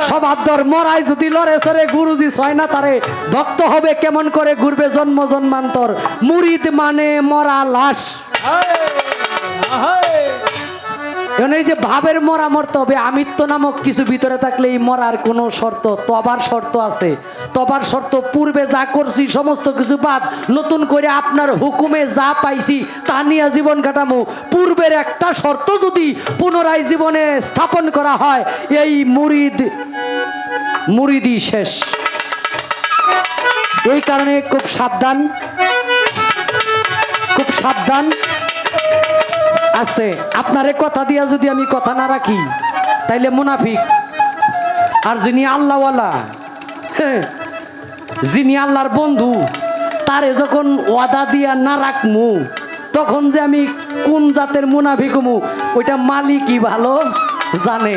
স্বভাব দর মরাই যদি লড়ে সরে, গুরুজি ছয় না তারে ভক্ত হবে কেমন করে, ঘুরবে জন্ম জন্মান্তর, মুরিদ মানে মরা লাশ। এই যে ভাবের মরা মরতে হবে, আমিত্ব নামক কিছু ভিতরে থাকলে এই মরার কোনো শর্ত, তবার শর্ত আছে। তবার শর্ত, পূর্বে যা করছি সমস্ত কিছু বাদ, নতুন করে আপনার হুকুমে যা পাইছি তা নিয়ে জীবন কাটামো। পূর্বের একটা শর্ত যদি পুনরায় জীবনে স্থাপন করা হয়, এই মুরিদি শেষ। এই কারণে খুব সাবধান, খুব সাবধান। আছে আপনারে কথা দিয়া যদি আমি কথা না রাখি তাইলে মুনাফিক। আর যিনি আল্লাহওয়ালা, যিনি আল্লাহর বন্ধু, তারে যখন ওয়াদা দিয়া না রাখমু, তখন যে আমি কোন জাতের মুনাফিক হমু ওইটা মালিকই ভালো জানে।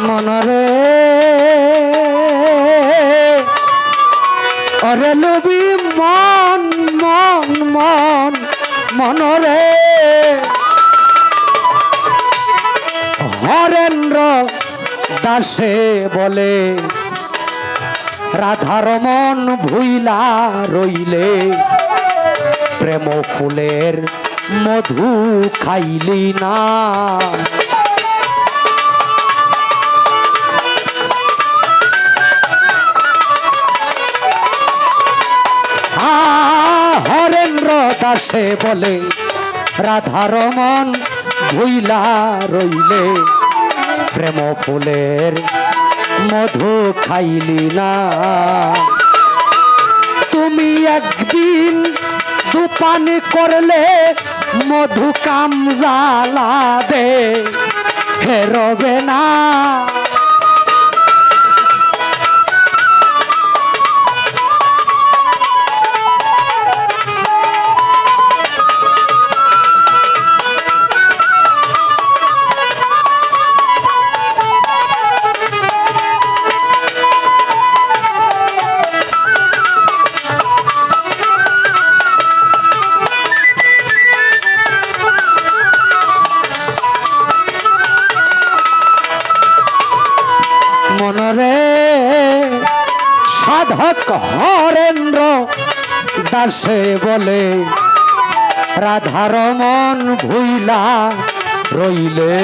মনরে অরে নবী মন মন মন মনরে, হরেন্দ্র দাসে বলে রাধার মন ভুইলা রইলে, প্রেম ফুলের মধু খাইলি না। হরেন্দ্র দাসে বলে রাধার মন ভুইলা রইলে, প্রেম ফুলের মধু খাইলি না। তুমি একদিন দুপানি করলে মধু কাম জ্বালা দে, হেরবে না। আকাশে বলে রাধার মন ভুইলা রইলে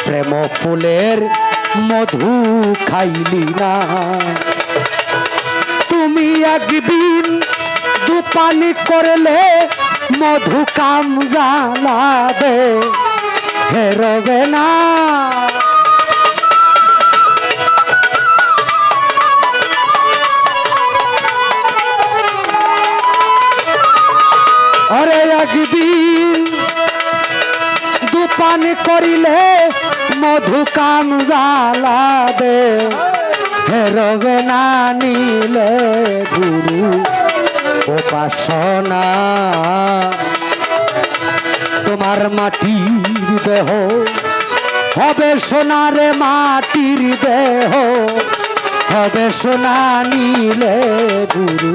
প্রেম ফুলের মধু খাইলি না তুমি একদিন দুপানি করলে মধু কাম জ্বালা দে হেরবে না অরে একদিন দুপানি করিলে মধু কাম জ্বালা দে হেরবে না নিলে গুরু উপাসনা তোমার মাটির দেহ হবে সোনারে মাটির দেহ হবে সোনা নিলে গুরু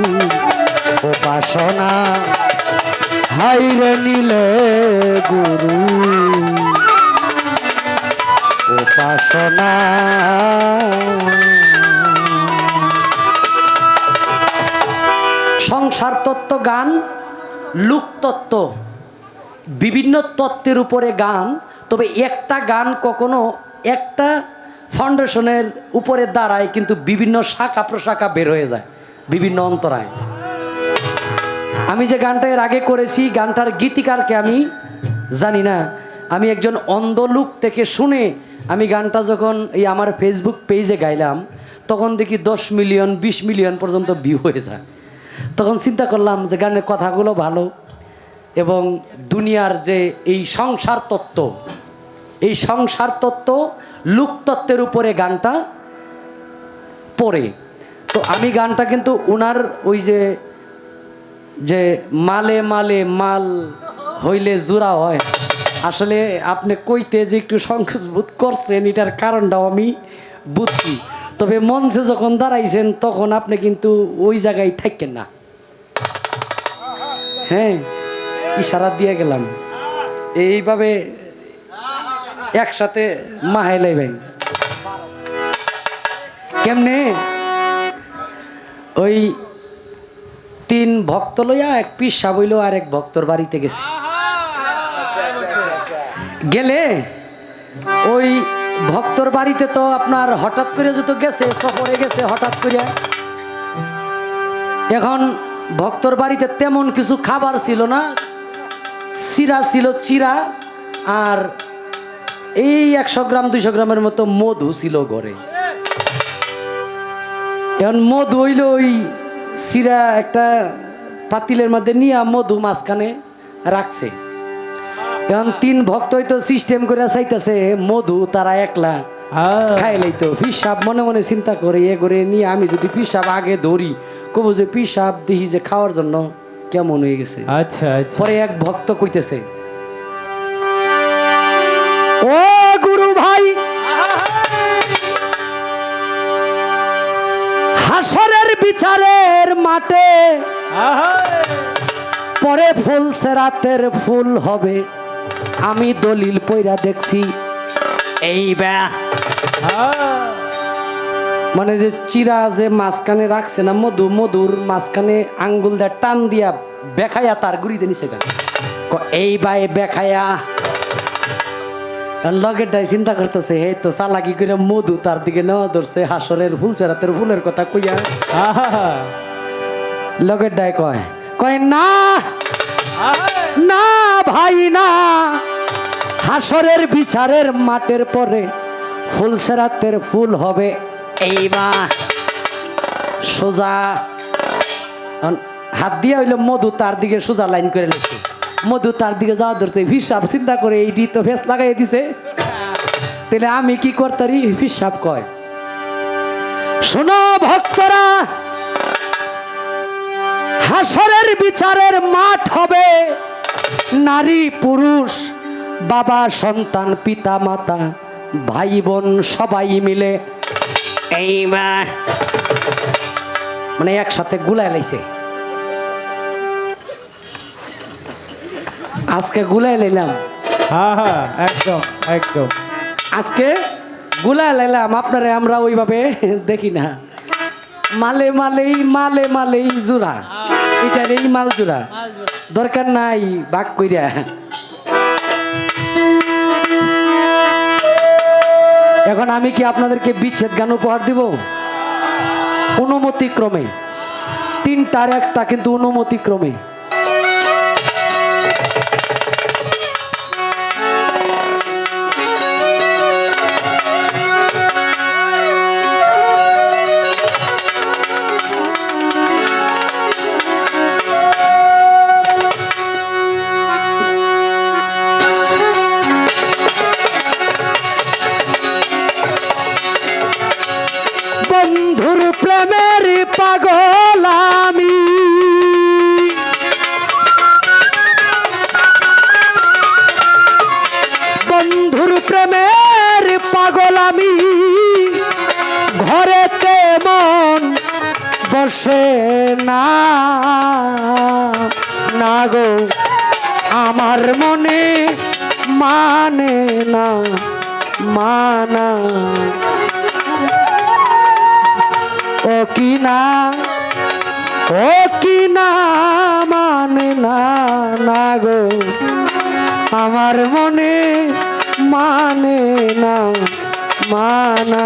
উপাসনা হাইরে নিলে গুরু উপাসনা সংসার তত্ত্ব গান লোক তত্ত্ব বিভিন্ন তত্ত্বের উপরে গান তবে একটা গান কখনো একটা ফাউন্ডেশনের উপরে দাঁড়ায় কিন্তু বিভিন্ন শাখা প্রশাখা বের হয়ে যায় বিভিন্ন অন্তরায় আমি যে গানটা এর আগে করেছি গানটার গীতিকারকে আমি জানি না আমি একজন অন্ধ লোক থেকে শুনে আমি গানটা যখন এই আমার ফেসবুক পেজে গাইলাম তখন দেখি 10 মিলিয়ন 20 মিলিয়ন পর্যন্ত ভিউ হয়ে যায় তখন চিন্তা করলাম যে গানের কথাগুলো ভালো এবং দুনিয়ার যে এই সংসার তত্ত্ব লোকতত্ত্বের উপরে গানটা পড়ে তো আমি গানটা কিন্তু ওনার ওই যে মালে মালে মাল হইলে জোড়া হয় আসলে আপনি কইতে যে একটু সংকোচ বোধ করছেন এটার কারণটাও আমি বুঝছি তবে মঞ্চে যখন দাঁড়াইছেন তখন আপনি কিন্তু ওই জায়গায় থাকেন না হ্যাঁ ইশারা দিয়ে গেলাম এইভাবে একসাথে মাহাই লাইবেন কেমনে ওই 3 ভক্ত লইয়া এক পিসা বইল আর এক ভক্তর বাড়িতে গেছে গেলে ওই ভক্তর বাড়িতে তো আপনার হঠাৎ করে যত গেছে সফরে গেছে হঠাৎ করে এখন ভক্তর বাড়িতে তেমন কিছু খাবার ছিল না চিরা ছিল চিরা আর এই 100 গ্রাম 200 গ্রামের মতো মধু ছিল ঘরে এখন মধু হইল ওই চিরা একটা পাতিলের মধ্যে নিয়ে মধু মাঝখানে রাখছে এখন 3 ভক্ত হয়তো সিস্টেম করে চাইতেছে মধু তারা একলা খাইলেই তো পিসাব মনে মনে চিন্তা করে এ করে নিয়ে আমি যদি পিসাব আগে ধরি কব যে পিসাব দেখি যে খাওয়ার জন্য কেমন হয়ে গেছে আচ্ছা আচ্ছা পরে এক ভক্ত কইতেছে ও গুরু ভাই হাসরের বিচারের মাঠে পরে ফুল সেরাতের ফুল হবে আমি দলিল পয়রা দেখছি এই মানে যে চিরা যে মাঝখানে রাখছে না মধুর মাঝখানে আঙ্গুল দিয়ে টান দিয়া বেখায়া তার গুড়িতে নিচে গেল এই বাই বেখায়া লগের ডাই চিন্তা করতেছে এই তো চালাকি করে মধু তার দিকে নেওয়া ধরছে হাসরের ফুল সেরাতের ফুলের কথা কইয়া লগের ডাই কয় না না ভাই না হাসরের বিচারের মাঠের পরে ফুল সেরাতের ফুল হবে এইবার সোজা হাত দিয়া হইলো মধু তার দিকে সোজা লাইন করে লেছে মধু তার দিকে যাওয়া ধরছে হিসাব চিন্তা করে এইটি তো ফেস লাগাই দিছে তাহলে আমি কি করতারি হিসাব কয় শোনো ভক্তরা হাসরের বিচারের মাঠ হবে নারী পুরুষ বাবা সন্তান পিতা মাতা ভাই বোন সবাই মিলে এইবার মানে একসাথে গুলাই লাইছে আজকে গুলাই লাইলাম একদম একদম আজকে গুলাই লাইলাম আপনারে আমরা ওইভাবে দেখি না মালে মালেই জোড়া এটা এই মালজোড়া দরকার নাই ভাগ কইরা। এখন আমি কি আপনাদেরকে বিচ্ছেদ গান উপহার দিব? অনুমতি ক্রমে, তিনটার একটা, কিন্তু অনুমতি ক্রমে। বন্ধুর প্রেমের পাগল আমি, বন্ধুর প্রেমের পাগল আমি, ঘরেতে মন বসে না, না গো আমার মনে মানে না, মানা ও কি না, ও কি না মানে না, না গো আমার মনে মানে না, মানা।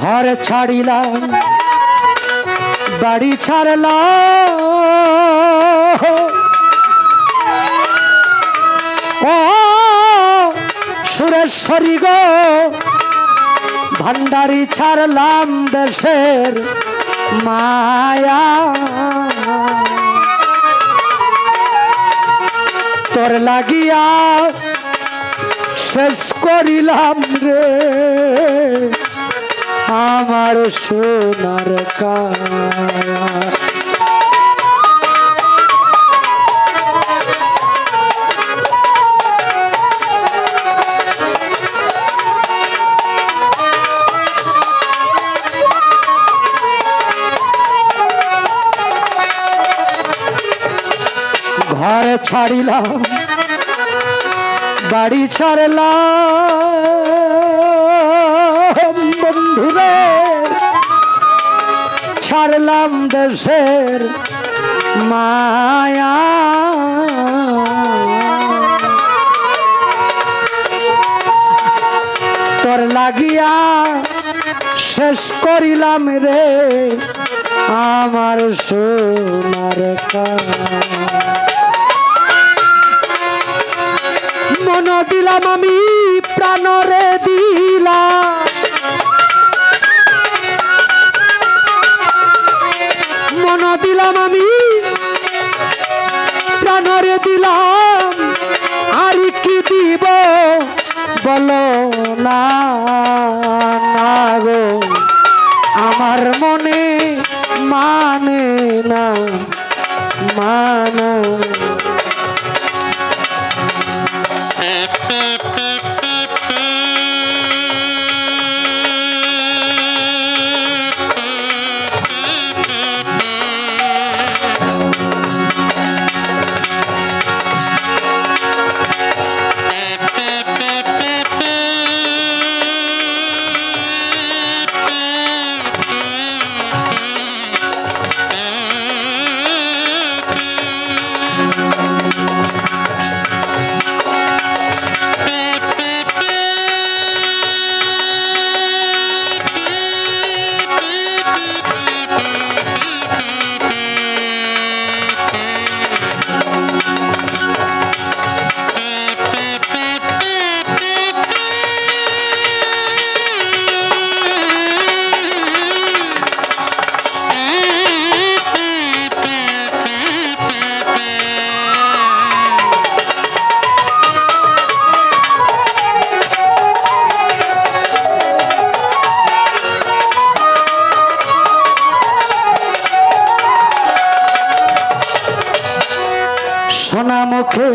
ঘর ছাড়িলাম, বাড়ি ছাড়লাম, ও সুরেশ্বরী গো ভান্ডারি ছাড়লাম দেশের মায়া, তোর লাগিয়া শেষ করিলাম রে আমার সোনার কায়া। ঘর ছাড়িলাম, বাড়ি ছাড়লাম, বন্ধুরে ছাড়লাম দেশের মায়া, তোর লাগিয়া শেষ করিলাম রে আমার সোনার কায়া। মন দিলাম আমি প্রাণরে দিলাম, মন দিলাম আমি প্রাণরে দিলাম, আর কি দিব বলো না, না গো আমার মনে মানে না, মানা। সোনা মুখে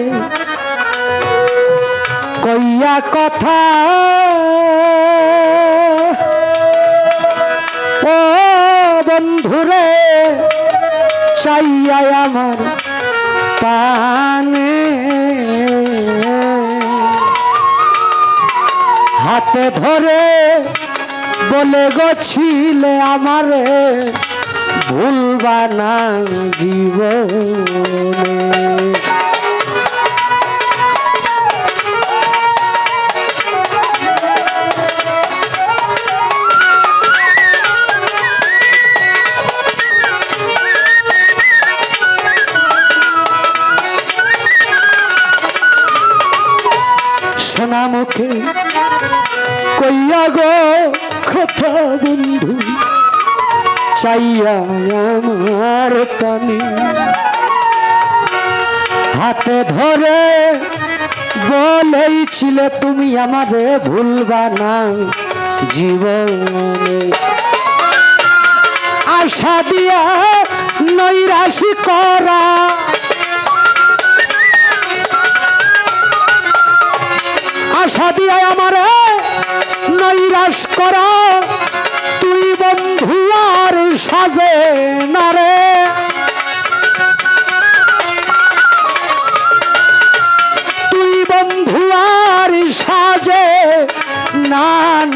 কইয়া কথা ও বন্ধুরে চাইয়া আমার পানে হাতে ধরে বলে গছিলে আমারে ভুলবা না জীবনে সোনা মুখে কইয়া গো কথা বন্ধু চাইয়া আমার পানি হাতে ধরে বলেছিলে তুমি আমারে ভুলবা না জীবনে আশা দিয়া নৈরাশি করা আশা দিয়া আমারে নৈরাশ করা তুই বন্ধু আর সাজে না রে তুই বন্ধু আর সাজে না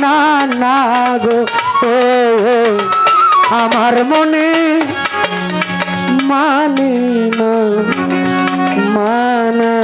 না না গো ও আমার মনে মানে না মানে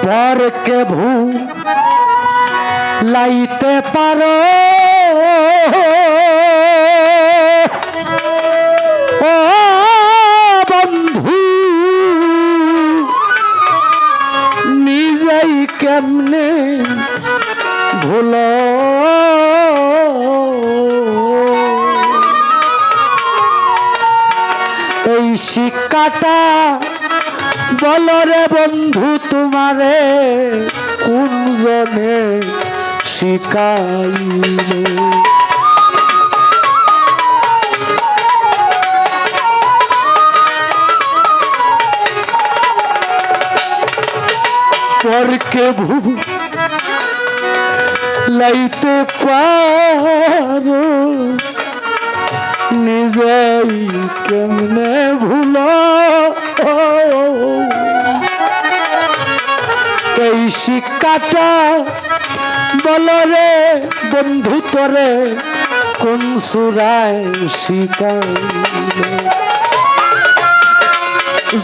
পরকে ভুলাইতে পারো ও বন্ধু নিজেই কেমনে ভুলো এই শিক্ষাটা বলো রে বন্ধু তোমারে কোন জনে শিখাইলে পরকে ভুলাইতে পারো নিজেই কেমনে ভুলো এই শিক্ষাটা বলো রে বন্ধু তোরে কোন সুরায় শিখাইলে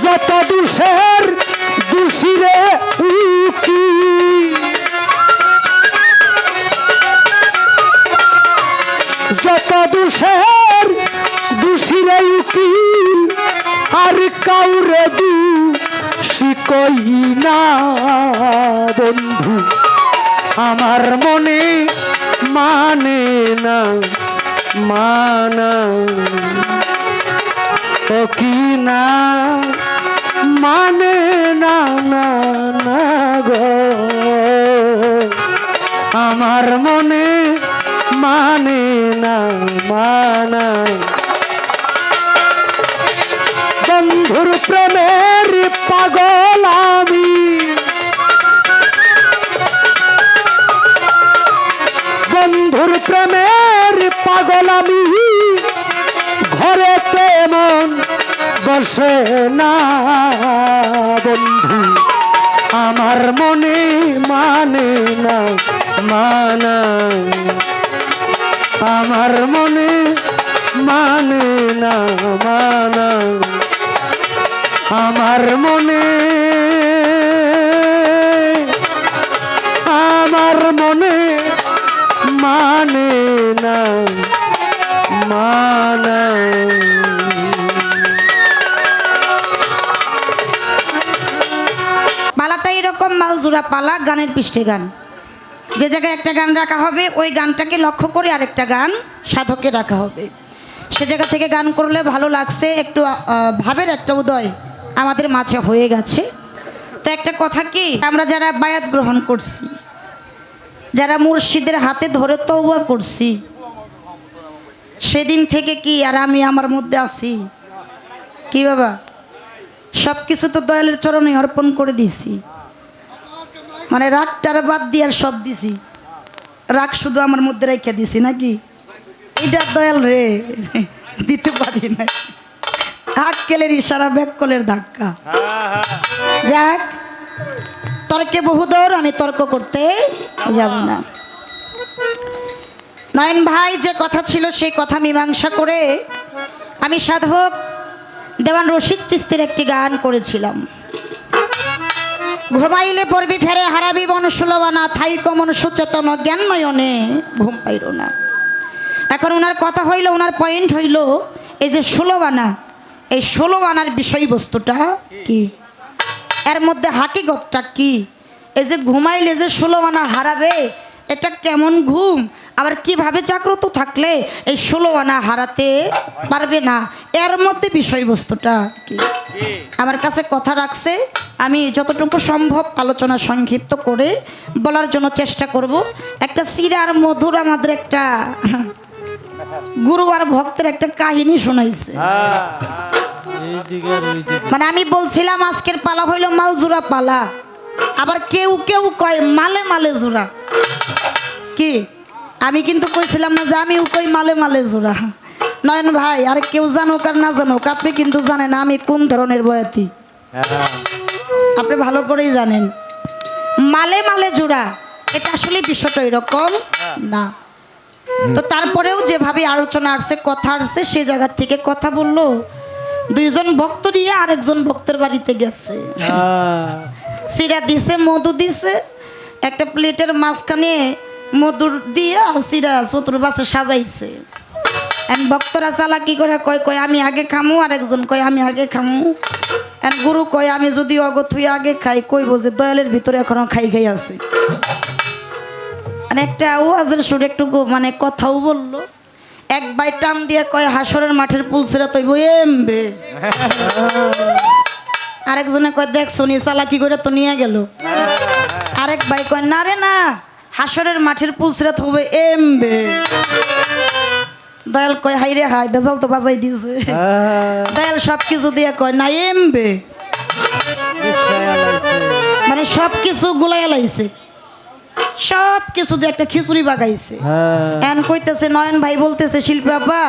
যত দোষের দোষীরে উকি যত দোষের দোষীরে উকিল আর কাউরে শিকই না বন্ধু আমার মনে মানে না মানা ও কি না মানে না না না গো আমার মনে মানে না মানা বন্ধুর প্রেমের পাগল আমি বন্ধুর প্রেমের পাগল আমি ঘরে তেমন বসে না বন্ধু আমার মনে মানে না মানা, আমার মনে মানে না মানা, আমার মনে, আমার মনে মানে না মানা। পালাটা এরকম মালজোড়া পালা, গানের পৃষ্ঠে গান। যে জায়গায় একটা গান রাখা হবে ওই গানটাকে লক্ষ্য করে আরেকটা গান সাধকে রাখা হবে। সে জায়গা থেকে গান করলে ভালো লাগছে, একটু ভাবের একটা উদয় আমাদের মাঝে হয়ে গেছে। তো একটা কথা কি, আমরা যারা বায়াত গ্রহণ করছি, যারা মুর্শিদের হাতে ধরে তওবা করছি, সেদিন থেকে কি আর আমি আমার মধ্যে আছি কি বাবা? সব কিছু তো দয়ালের চরণে অর্পণ করে দিছি, মানে রাগটার বাদ দিয়ে আর সব দিছি, রাগ শুধু আমার মধ্যে রেখে দিছি নাকি? এটা দয়াল রে দিতে পারি না, আক্কেলের ইশারা ব্যাককলের ধাক্কা। যাক, তর্কে বহুদূর, আমি তর্ক করতে যাব না। নয়ন ভাই যে কথা ছিল সেই কথা মীমাংসা করে আমি সাধক দেওয়ান রশিদ চিস্তির একটি গান করেছিলাম। ঘুমাইলে পড়বি ফেরে হারাবি মন ষোলবানা, থাইক মন সচেতন জ্ঞান নয়নে ঘুম পাইল না। এখন ওনার কথা হইল, ওনার পয়েন্ট হইল এই যে 16 আনা, এই 16 আনার বিষয়বস্তুটা কি, এর মধ্যে হাকিগতটা কি? এই যে ঘুমাইলে যে 16 আনা হারাবে, এটা কেমন ঘুম? আবার কিভাবে জাগ্রত থাকলে এই 16 আনা হারাতে পারবে না, এর মধ্যে বিষয়বস্তুটা কি? আমার কাছে কথা রাখছে, আমি যতটুকু সম্ভব আলোচনা সংক্ষিপ্ত করে বলার জন্য চেষ্টা করব। একটা সিরার মধুর আমাদের একটা গুরু আর ভক্তের একটা কাহিনী শোনাইছে। মানে আমি বলছিলাম আজকের পালা হইল মালজোড়া পালা, আবার কেউ কেউ কয় মালে মালে জোড়া। কি আমি কিন্তু কইছিলাম না যে আমি কই মালে মালে জোড়া। নয়ন ভাই, আর কেউ জানুক আর না জানুক, আপনি কিন্তু জানেন আমি কোন ধরনের বয়াতি, আপনি ভালো করেই জানেন। মালে মালে জোড়া এটা আসলে বিষয়টা এরকম না। তো তারপরেও যেভাবে আলোচনা আসছে, কথা আসছে, সেই জায়গা থেকে কথা বললো। দুইজন ভক্ত নিয়ে আরেকজন ভক্তের বাড়িতে গেছে, সিরা দিছে, মধু দিছে, একটা প্লেটের মাঝখানে মধুর দিয়ে আর সিরা চতুর্পাশে সাজাইছে। ভক্তরা চালাকি করে কয় কয় আমি আগে খামু, আরেকজন কয় আমি আগে খামু। গুরু কয় আমি যদি অগত হয়ে আগে খাই, কইব যে দয়ালের ভিতরে এখনো খাই খাই আছে। মানে একটা ওয়াজের সুর একটু মানে কথাও বললো। এক বাই টান দিয়ে কয় হাসরের মাঠের পুলসিরা তৈব এমবে। আরেকজনে কয় দেখ শুনি চালাকি করে তো নিয়ে গেল। আরেক ভাই কয় না রে না, হাসরের মাঠের পুলসিরাত হবে এমবে। দয়াল কয় হাই রে হাই, বেজাল তো বাজাই দিয়েছে। দয়াল সব কিছু দিয়ে কয় না এমবে, মানে সব কিছু গুলাই লাইছে, সব কিছু দিয়ে একটা খিচুড়ি বাগাইছে। এন কইতেছে নয়ন ভাই বলতেছে শিল্পী বাবা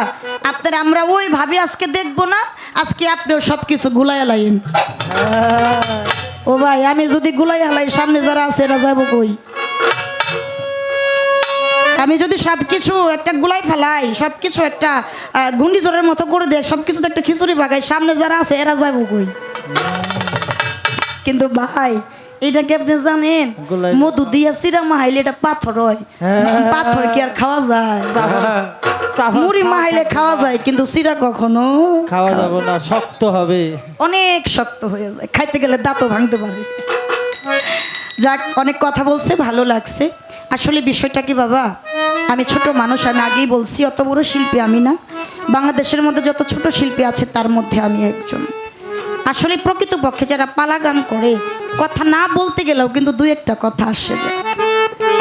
আপনার আমরা ওই ভাবে আজকে দেখবো না, আজকে আপনিও সব কিছু গুলাই লাইন। ও ভাই আমি যদি গুলাই হালাই, সামনে যারা আছে এরা যাবো কই? আমি যদি সব কিছু একটা গুলাই ফেলাই, সব কিছু একটা ঘূর্ণিঝড়ের মতো করে দেখ, সব কিছু একটা খিচুড়ি বাগাই, সামনে যারা আছে এরা যাবো কই? কিন্তু ভাই এটাকে আপনি জানেন, মধু দিয়া সিরা মাহাইলে এটা পাথর হয়। পাথর কি আর খাওয়া যায়? মুড়ি মাহাইলে খাওয়া যায়, কিন্তু সিরা কখনো খাওয়া যাবে না, শক্ত হবে, অনেক শক্ত হয়ে যায়, খাইতে গেলে দাঁতও ভাঙতে পারে। যাক, অনেক কথা বলছে, ভালো লাগছে। আসলে বিষয়টা কি বাবা, আমি ছোট মানুষ, আমি আগেই বলছি অত বড় শিল্পী আমি না। বাংলাদেশের মধ্যে যত ছোট শিল্পী আছে তার মধ্যে আমি একজন। আসলে প্রকৃতপক্ষে যারা পালা গান করে, কথা না বলতে গেলেও কিন্তু দুই একটা কথা আসে যায়।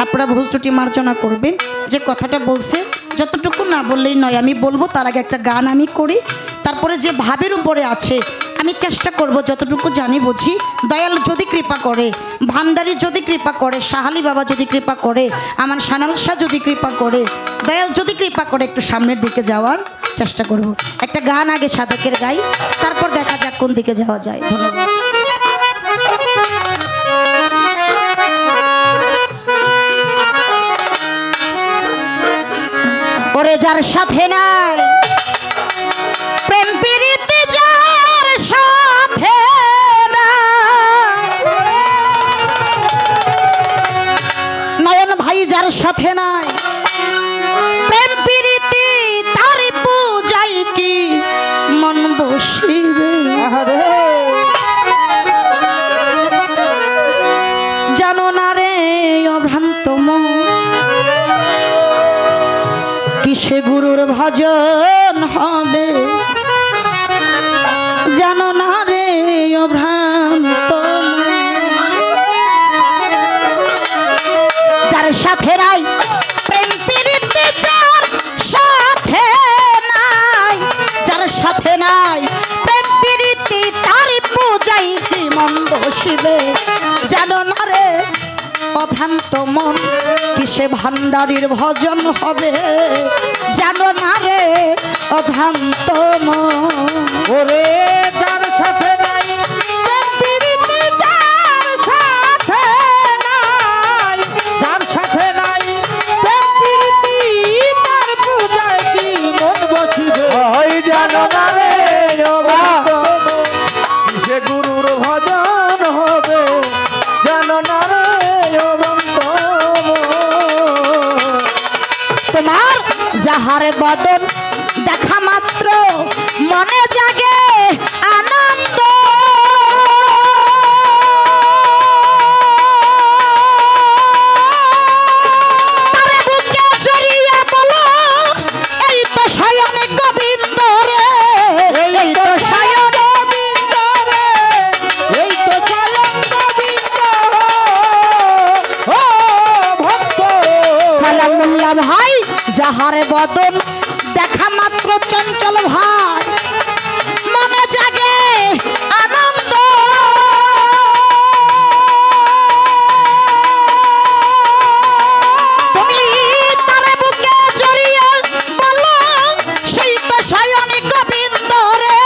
আপনারা ভুল ত্রুটি মার্জনা করবেন, যে কথাটা বলছে যতটুকু না বললেই নয়, আমি বলবো তার আগে একটা গান আমি করি, তারপরে যে ভাবের উপরে আছে আমি চেষ্টা করব যতটুকু জানি বুঝি। দয়াল যদি কৃপা করে, ভান্ডারী যদি কৃপা করে, সাহালি বাবা যদি কৃপা করে, আমার সানাল শাহ যদি কৃপা করে, দয়াল যদি কৃপা করে, একটু সামনের দিকে যাওয়ার চেষ্টা করব। একটা গান আগে সাধকের গাই, তারপর দেখা যাক কোন দিকে যাওয়া যায়। ধন্যবাদ। যার সাথে নাই প্রেম প্রীতি যার সাথে নাই, নয়ন ভাই যার সাথে নাই প্রেম প্রীতি তার পূজায় কি মন বসিবে। আহারে জানো না রে অভ্রান্ত মন কিসে গুরুর ভজন হবে, জানো না রে অভ্রান্ত মন। যার সাথে নাই প্রেম প্রীতি যার সাথে নাই, যার সাথে নাই প্রেম প্রীতি তার পূজাই কি মন বসিবে। জানো না রে অভ্রান্ত মন কিসে ভান্ডারীর ভজন হবে, জানো না রে অভ্রান্ত মন। ওরে যার সাথে নাই প্রেম প্রীতি যার সাথে নাই, যার সাথে নাই প্রেম প্রীতি তার পূজায় কি মন বসিবে। ওই জানো না রে অভ্রান্ত মন, কিসে গুরুর ভজন হবে, জানো না রে অভ্রান্ত মন। তোমার যাহার বদন দেখা মাত্র মনে জাগে আনন্দ, তারে বুকে জড়িয়ে বলো এই তো স্বয়ং গোবিন্দ রে, এই তো স্বয়ং গোবিন্দ রে, এই তো স্বয়ং গোবিন্দ ও ভক্ত। সালামুল্লাহ ভাই যাহার বদন দেখা মাত্র চঞ্চল ভাই মনে জাগে আনন্দ, তুমি তারে বুকে জড়িয়ে বলো সেই তো স্বয়ং গোবিন্দ রে,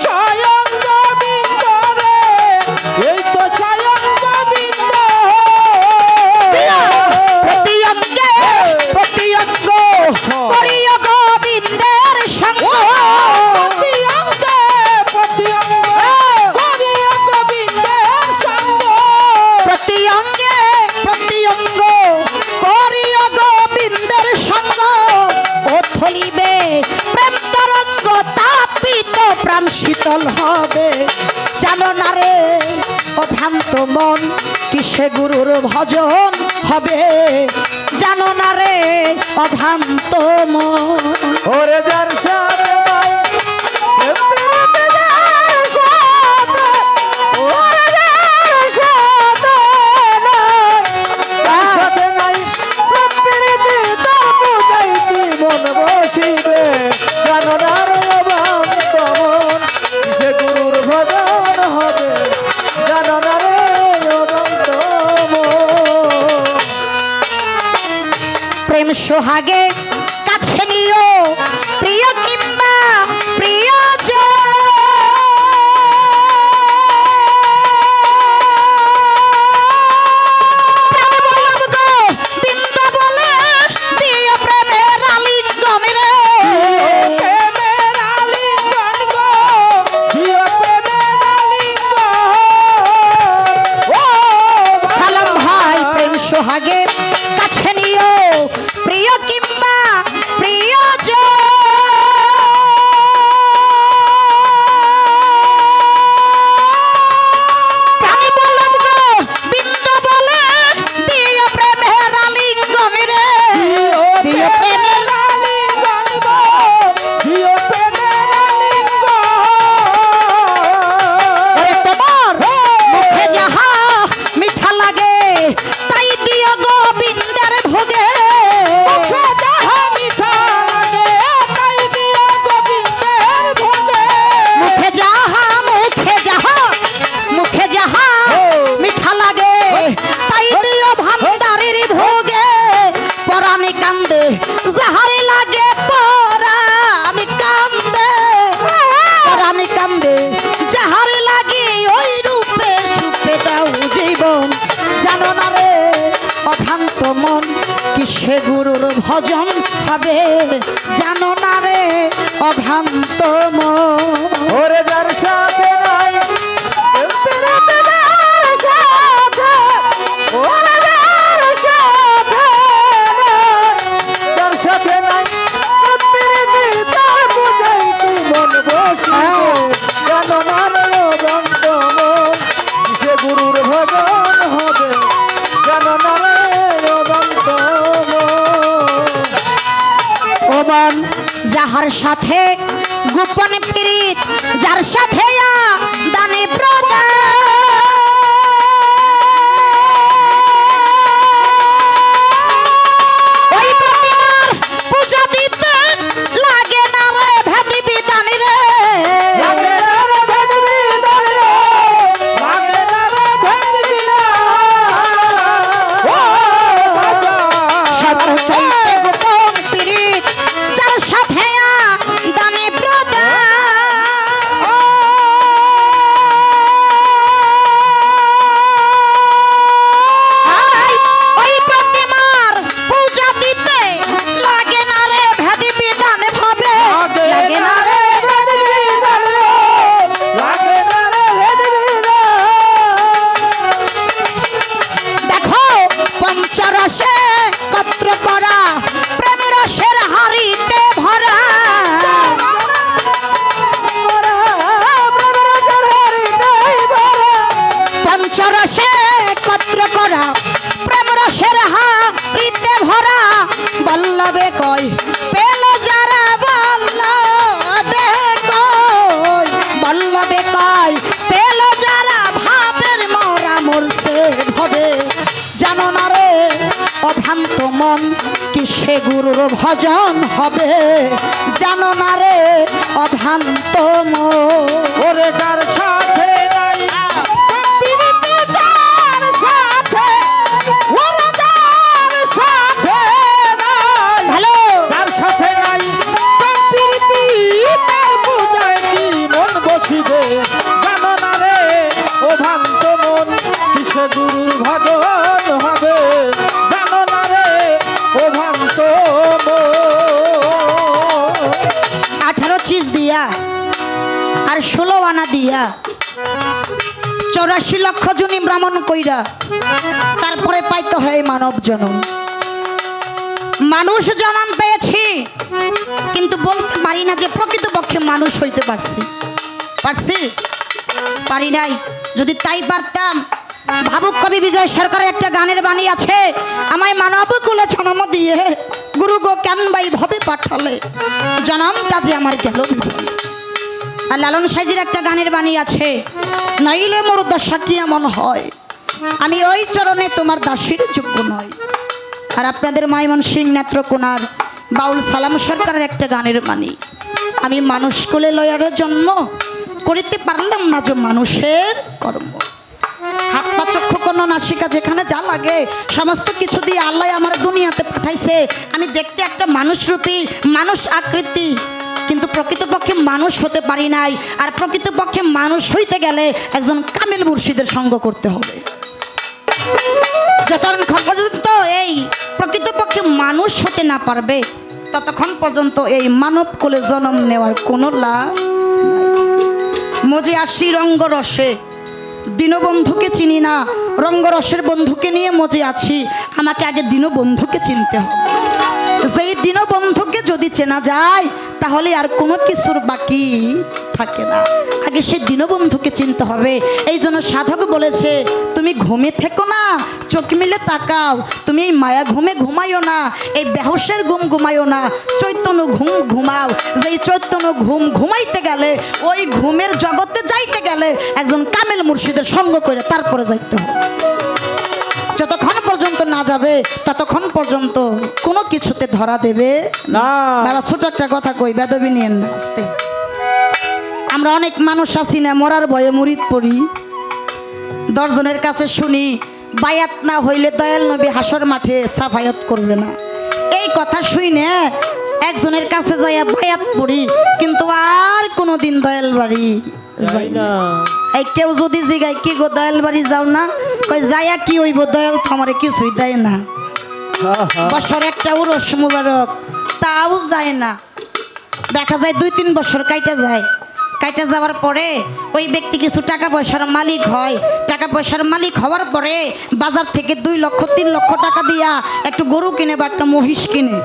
স্বয়ং গোবিন্দ রে, এই তো স্বয়ং গোবিন্দ। প্রতি অঙ্গে প্রতি অঙ্গ করিও গোবিন্দের সঙ্গ, প্রতি অঙ্গে প্রতি অঙ্গ করিও গোবিন্দের সঙ্গ। প্রতি অঙ্গে প্রতি অঙ্গ করিও গোবিন্দের সঙ্গ, ও থলিবে প্রেম তরঙ্গ তাপিত প্রাণ শীতল হবে। জানো না রে অভ্রান্ত মন কিসে গুরুর ভজন হবে, জানো না রে অভ্রান্ত মন। ওরে যার সাথে নাই প্রেম প্রীতি যার সাথে, ওরে যার সাথে নাই, যার সাথে নাই প্রেম প্রীতি তার পূজায় কি মন বসিবে। জানো না রে অভ্রান্ত মন কিসে গুরুর ভজন হবে, জানো না রে অভ্রান্ত মন। প্রেম সোহাগে কাছে নিও প্রিয় কিংবা প্রিয়জন, প্রাণ বল্লভ গোবিন্দ বলে দিও প্রেমের আলিঙ্গন রে, প্রেমের আলিঙ্গন গো, প্রিয় প্রেমের আলিঙ্গন। ও সালাম ভাই প্রেম সোহাগে কাছে নিও প্রিয় কিংবা প্রিয়জন, প্রাণ বল্লভ গোবিন্দ বলে দিও প্রেমের আলিঙ্গন রে, দিও প্রেমের আলিঙ্গন গো, প্রিয় প্রেমের আলিঙ্গন। ওরে তোমার মুখে যাহা মিঠা লাগে তাই দিও গোবিন্দের ভোগে, মুখে যাহা মিঠা লাগে তাই দিও গোবিন্দের ভোগে। মুখে যাহা মুখে যাহা মিঠা লাগে তাই দিও ভান্ডারের ভোগে। পরাণে কান্দে যাহারে লাগে পরাণে কান্দে, পরাণে কান্দে যাহারে লাগে ওই রূপে ছুপে দাও জীবন। জানো না রে অভ্রান্ত মন কিসে গুরুর ভজন ভাবে জানো না রে অভ্রান্ত মন। ওরে যার সাথে নাই যার সাথে নাই তার বুঝাই তুই মন বসিবে জানো না রে অভ্রান্ত মন কিসে গুরুর ভজন হবে জানো না রে অভ্রান্ত মন। ওমন যাহার সাথে গোপন প্রীত যার সাথে দানে প্রদান ওই প্রতিমার পূজা দিতে লাগে না রে ভেদি বিধান রে। লাগে না রে ভেদ বিধান রে, লাগে না রে ভেদ বিধান। ও বাবা, সবার চাইতে গোপন প্রীত যার সাথে দানে প্রদান আই, ওই প্রতিমার পূজা দিতে লাগে না রে ভেদি বিধান ভাবে লাগে না রে। ভেদ বিধান রে, লাগে না রে ভেদ বিধান। দেখো পঞ্চরসে কত্র করা প্রেমের রসের হাড়িতে ভরা পঞ্চরসে কত্র করা প্রেম রসের হাড়িতে ভরা বল্লভে কই পেল যারা বল্লভে কই বল্লভে কই পেল যারা ভাবের মরা মরছে ভবে জানো না রে অভ্রান্ত মন কিসে গুরুর ভজন হবে জানো না রে অভ্রান্ত মন। ওরে যার সাথে নাই প্রীতি যার সাথে, ওরে যার সাথে নাই ভালো যার সাথে নাই প্রীতি তার পূজায় কি মন বসিবে জানো না রে ও ভ্রান্ত মন কিসে গুরুর ভজন হবে জানো না রে ও ভ্রান্ত মন। 18 চিজ দিয়া আর 16 আনা দিয়া 84 লক্ষ জনী ভ্রমণ কইরা তারপরে পাইতে হয় মানব জন্ম। মানুষ জন্ম পেয়েছি কিন্তু বলতে পারি না যে প্রকৃতপক্ষে মানুষ হইতে পারছি পারছি পারি নাই। যদি তাই পারতাম ভাবুক কবি বিজয় সরকারের একটা গানের বাণী আছে আমায় মানব কুলে জন্ম দিয়ে গুরু গো কেন বাই ভবে পাঠালে জনমটা যে আমার গেল বিফলে। আর লালন সাইজির একটা গানের বাণী আছে নইলে মোর দশা কি এমন হয় আমি ওই চরণে তোমার দাসীর যোগ্য নয়। আর আপনাদের ময়মনসিংহ নেত্রকোনার বাউল সালাম সরকারের একটা গানের বাণী আমি মানুষ কোলে লয়ার জন্ম করিতে পারলাম না যে মানুষের কর্ম। হাত পা চক্ষু কর্ণ নাসিকা যেখানে যা লাগে সমস্ত কিছু দিয়ে আল্লাহ আমার দুনিয়াতে পাঠাইছে আমি দেখতে একটা মানুষ রূপী মানুষ আকৃতি কিন্তু প্রকৃতপক্ষে মানুষ হতে পারি নাই। আর প্রকৃতপক্ষে মানুষ হইতে গেলে একজন কামিল মুর্শিদের সঙ্গ করতে হবে। যতক্ষণ পর্যন্ত এই প্রকৃতপক্ষে মানুষ হতে না পারবে ততক্ষণ পর্যন্ত এই মানব কোলে জন্ম নেওয়ার কোনো লাভ নাই। মজে আসি রঙ্গরসে দীনবন্ধুকে চিনি না রঙ্গরসের বন্ধুকে নিয়ে মজে আছি আমাকে আগে দীনবন্ধুকে চিনতে হবে। যেই দীনবন্ধুকে যদি চেনা যায় তাহলে আর কোনো কিছুর বাকি থাকে না। আগে সে দীনবন্ধুকে চিনতে হবে। এই জন্য সাধক বলেছে তুমি ঘুমে থেকো না চোখ মিলে তাকাও তুমি এই মায়া ঘুমে ঘুমাইও না এই বেহুশের ঘুম ঘুমাইও না চৈতন্য ঘুম ঘুমাও। যেই চৈতন্য ঘুম ঘুমাইতে গেলে ওই ঘুমের জগতে যাইতে গেলে একজন কামেল মুর্শিদের সঙ্গ করে তারপরে যাইতে হবে। যতক্ষণ পর্যন্ত না যাবে ততক্ষণ পর্যন্ত কোনো কিছুতে ধরা দেবে না। বাবা ছোট একটা কথা কই বেদবি নিয়েন না আস্তে। আমরা অনেক মানুষ আছি না মরার ভয়ে মুরিদ পড়ি 10 জনের কাছে শুনি বায়াত না হইলে দয়াল নবী হাসর মাঠে সাফায়াত করবে না। এই কথা শুনে একজনের কাছে যাইয়া বায়াত পড়ি কিন্তু আর কোনোদিন দয়াল বাড়ি যাই না। এই কেউ যদি জিগায় কি গো দয়াল বাড়ি যাও না কই যাইয়া কি হইব দয়াল তো আমারে কিছুই দেয় না। বছর একটা উরস মুবারক তাও যায় না। দেখা যায় 2-3 বছর কাইটা যায়। কাইটা যাওয়ার পরে ওই ব্যক্তি কিছু টাকা পয়সার মালিক হয়। টাকা পয়সার মালিক হওয়ার পরে বাজার থেকে 2 লক্ষ 3 লক্ষ টাকা দিয়া একটু গরু কিনে বা একটা মহিষ কিনে।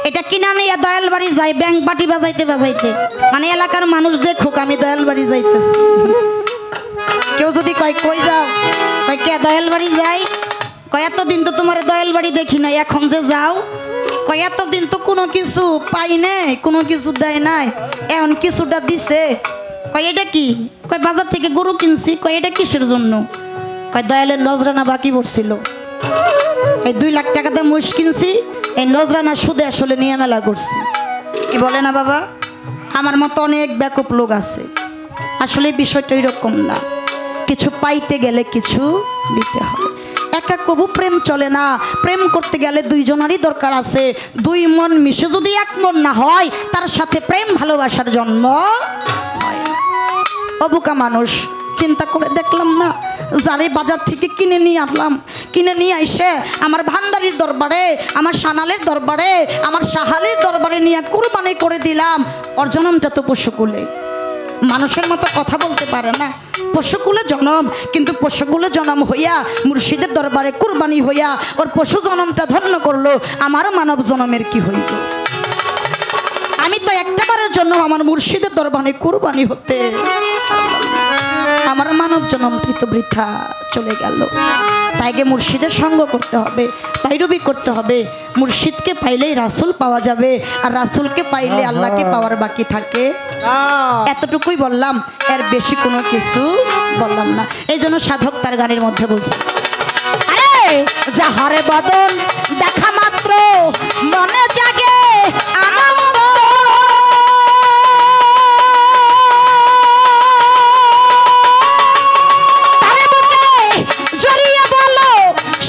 এটা কিনা নিয়ে দয়াল বাড়ি যায় ব্যাংক বাটি বাজাইতে বাজাইতে, মানে এলাকার মানুষ দেখুক আমি দয়াল বাড়ি যাইতেছি। কেউ যদি কয় কই যাও, কয় কে দয়াল বাড়ি যাই, কয় এতদিন তো তোমার দয়াল বাড়ি দেখি নাই, এখন যে যাও, কয় এতদিন তো কোনো কিছু পাই নাই, কোনো কিছু দেয় নাই, এখন কিছুটা দিছে। কয় এটা কি, কয় বাজার থেকে গরু কিনছি। কয় এটা কিসের জন্য, কয় দয়ালের নজরানা বাকি পড়ছিল, এই 2 লাখ টাকা দিয়ে মহিষ কিনছি, এই নজরানা সুদে আসলে নিয়ে মেলা করছি। কি বলে না বাবা, আমার মতো অনেক ব্যাকপ লোক আছে। আসলে বিষয়টা এরকম না, কিছু পাইতে গেলে কিছু দিতে হবে। একা কবু প্রেম চলে না, প্রেম করতে গেলে 2 জনেরই দরকার আছে। 2 মন মিশে যদি 1 মন না হয়, তার সাথে প্রেম ভালোবাসার জন্ম হয় না। অবুকা মানুষ চিন্তা করে দেখলাম না, যারে বাজার থেকে কিনে নিয়ে আসলাম, কিনে নিয়ে আইসে আমার ভান্ডারির দরবারে, আমার সানালের দরবারে, আমার সাহালের দরবারে নিয়ে কুরবানি করে দিলাম। ওর জনমটা তো পশুকুলে, মানুষের মতো কথা বলতে পারে না, পশুকুলে জনম। কিন্তু পশুকুলে জনম হইয়া মুর্শিদের দরবারে কুরবানি হইয়া ওর পশু জনমটা ধন্য করলো, আমার মানব জনমের কি হইল? আমি তো একটাবারের জন্য আমার মুর্শিদের দরবারে কুরবানি হতে, আমার মানব জনমটি তো বৃথা চলে গেল। তাইকে মুর্শিদের সঙ্গ করতে হবে, পাইরবি করতে হবে। মুর্শিদকে পাইলেই রাসূল পাওয়া যাবে, আর রাসূলকে পাইলে আল্লাহকে পাওয়ার বাকি থাকে। এতটুকুই বললাম, এর বেশি কোনো কিছু বললাম না। এই জন্য সাধক তার গানের মধ্যে বলছে, আরে যাহারে বদন দেখা মাত্র মনে জাগে আনন্দ, তারে বুকে জড়িয়ে বলো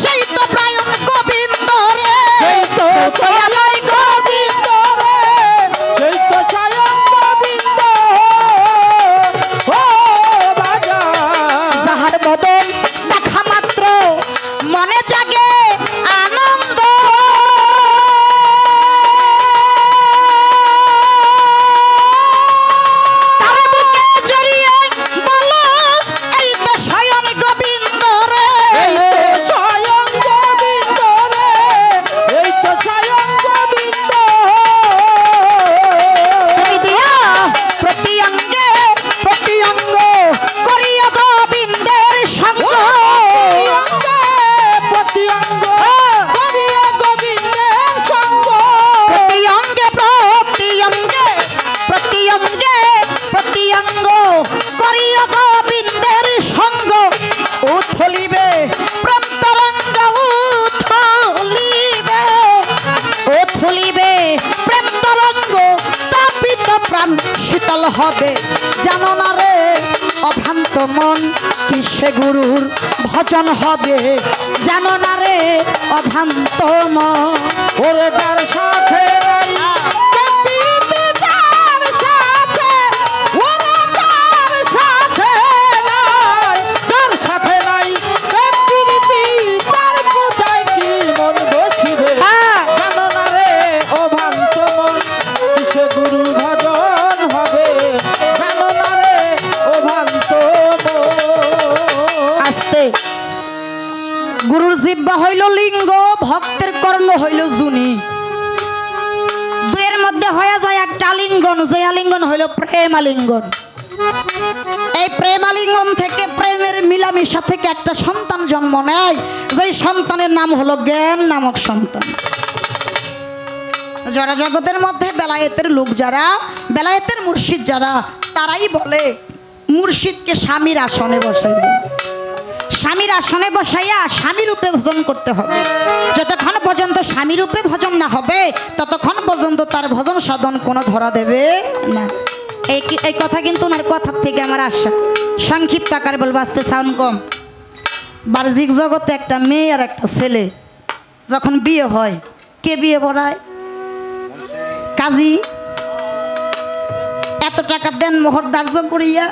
সেই তো প্রায়ণ গোবিন্দ রে, সেই তো আমার গোবিন্দ রে, সেই তো স্বয়ং গোবিন্দ। ও বাজা যাহার বদন দেখা মাত্র মনে জাগে আনন্দ, তার বুকে জড়িয়ে বলো এই তো স্বয়ং গোবিন্দ রে, এই তো স্বয়ং গোবিন্দ রে, এই তো স্বয়ং গোবিন্দ। তুমি দিয়া প্রতি অঙ্গে প্রতি অঙ্গ করিয়া গোবিন্দের সঙ্গ, প্রতি অঙ্গ করিয়া গোবিন্দের সঙ্গ। প্রতি অঙ্গে প্রতি অঙ্গে প্রতি অঙ্গে প্রতি অঙ্গ করিয়া গোবিন্দের সঙ্গ, উথলিবে প্রেমতরঙ্গ উথলিবে, উথলিবে প্রেমতরঙ্গ, তাপিত প্রাণ শীতল হবে। জানো না রে অভ্রান্ত মন কিসে গুরুর ভজন হবে, জানো না রে অভ্রান্ত মন। ওরে তার সাথে নাই প্রীতি, তার সাথে ওরে তার সাথে নাই, তার সাথে নাই প্রীতি, তার কোথায় কি মন বসিবে। হ্যাঁ। জানো না রে ও ভ্রান্ত মন কিসে গুরু ভজন হবে, জানো না রে ও ভ্রান্ত মন। আস্তে, গুরুর জিহ্বা হইল লিঙ্গ, ভক্তের কর্ণ হইল জুনি। 2 মধ্যে হয়ে যায় একটা আলিঙ্গন, যে আলিঙ্গন হইল প্রেম আলিঙ্গন। এই প্রেম আলিঙ্গন থেকে, প্রেমের মিলামিশা থেকে একটা সন্তান জন্ম নেয়, যেই সন্তানের নাম হলো জ্ঞান নামক সন্তান। যারা জগতের মধ্যে বেলায়েতের লোক, যারা বেলায়েতের মুর্শিদ যারা, তারাই বলে মুর্শিদকে স্বামীর আসনে বসাইবে। স্বামীর আসনে বসাইয়া স্বামী রূপে ভজন করতে হবে। যতক্ষণ পর্যন্ত স্বামী রূপে ভজন না হবে, ততক্ষণ পর্যন্ত তার ভজন সাধন কোনো ধরা দেবে না। এই কথা কিন্তু ওনার কথার থেকে আমার আশা। সংক্ষিপ্ত আকারে বলবো, আসতে সাউন্ড কম। বাহ্যিক জগতে একটা মেয়ে আর একটা ছেলে যখন বিয়ে হয়, কে বিয়ে পড়ায়? কাজী। এত টাকা দেন মোহর ধার্য করিয়া,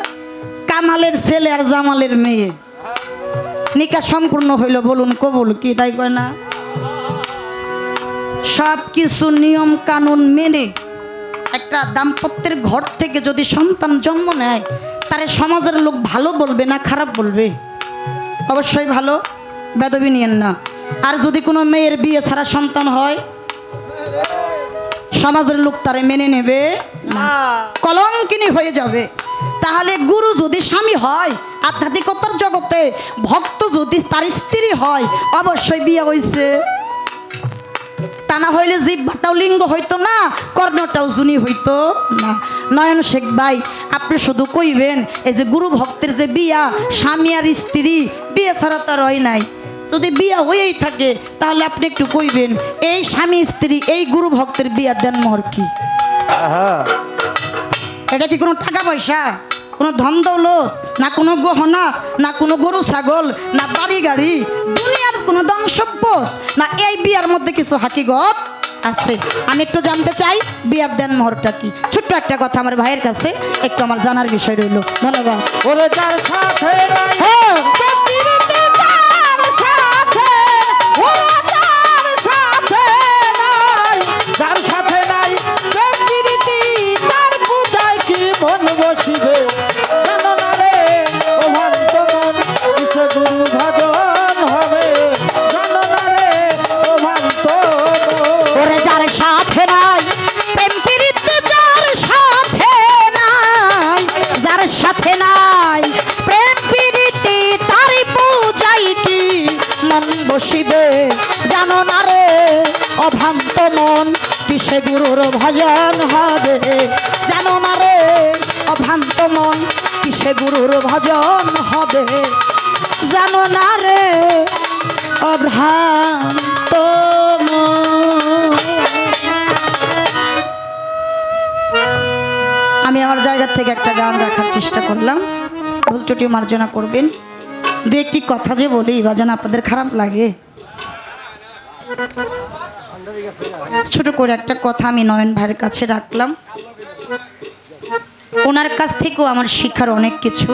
কামালের ছেলে আর জামালের মেয়ে, নিকাহ সম্পূর্ণ হইল, বলুন কবুল কি? তাই কয় না? সব কিছু নিয়ম কানুন মেনে একটা দাম্পত্যের ঘর থেকে যদি সন্তান জন্ম নেয়, তারে সমাজের লোক ভালো বলবে না খারাপ বলবে? অবশ্যই ভালো, বেদবি নিয়েন না। আর যদি কোনো মেয়ের বিয়ে ছাড়া সন্তান হয়, সমাজের লোক তারে মেনে নেবে না, কলঙ্কিনী হয়ে যাবে। তাহলে গুরু যদি স্বামী হয়, আধ্যাত্মিকতার জগতে ভক্ত যদি তার স্ত্রী হয়, অবশ্যই বিয়ে হয়েছে। তা না হইলে জিহ্বাটাও লিঙ্গ হইতো না, কর্ণটাও জুনি হইতো না। নয়ন শেখ ভাই, আপনি শুধু কইবেন এই যে গুরু ভক্তের যে বিয়া, স্বামী আর স্ত্রী বিয়ে ছাড়া তার হয় নাই। যদি বিয়া হয়েই থাকে তাহলে আপনি একটু কইবেন এই স্বামী স্ত্রী এই গুরু ভক্তের বিয়া দেন মোহর কি? এটা কি কোনো টাকা পয়সা, কোনো ধন দৌলত, না কোনো গহনা, না কোনো গরু ছাগল, না বাড়ি গাড়ি, দুনিয়ার কোনো ধন সম্পদ, না এই বিয়ার মধ্যে কিছু হাকিগত আছে? আমি একটু জানতে চাই বিয়ার দেন মোহরটা কি? ছোট্ট একটা কথা আমার ভাইয়ের কাছে একটু আমার জানার বিষয় রইল। ধন্যবাদ। ওরে যার সাথে নাই হ্যাঁ, প্রকৃতি যার সাথে, ওরে যার সাথে নাই, যার সাথে নাই প্রকৃতি, তার পূজায় কি মন বসিবে? জানো না রে ও ভক্ত মন, কিসে গুরু ভজন হবে? জানো না রে ও ভক্ত মন। ওরে যার সাথে নাই প্রেম প্রীতি, যার সাথে নাই, যার সাথে নাই প্রেম প্রীতি, তারই পূজাই কি মন বসিবে? জানো না রে অভ্রান্ত মন, কিসে গুরুর ভজন হবে? জানো না রে অভ্রান্ত মন, কিসে গুরুর ভজন হবে? জানো না রে অভ্রান্ত মন। আমি আমার জায়গা থেকে একটা গান রাখার চেষ্টা করলাম, ভুল ত্রুটি মার্জনা করবেন। দু একটি কথা যে বলি বাজান আপনাদের খারাপ লাগে, ছোট করে একটা কথা আমি নয়ন ভাইয়ের কাছে রাখলাম। ওনার কাছ থেকেও আমার শিক্ষার অনেক কিছু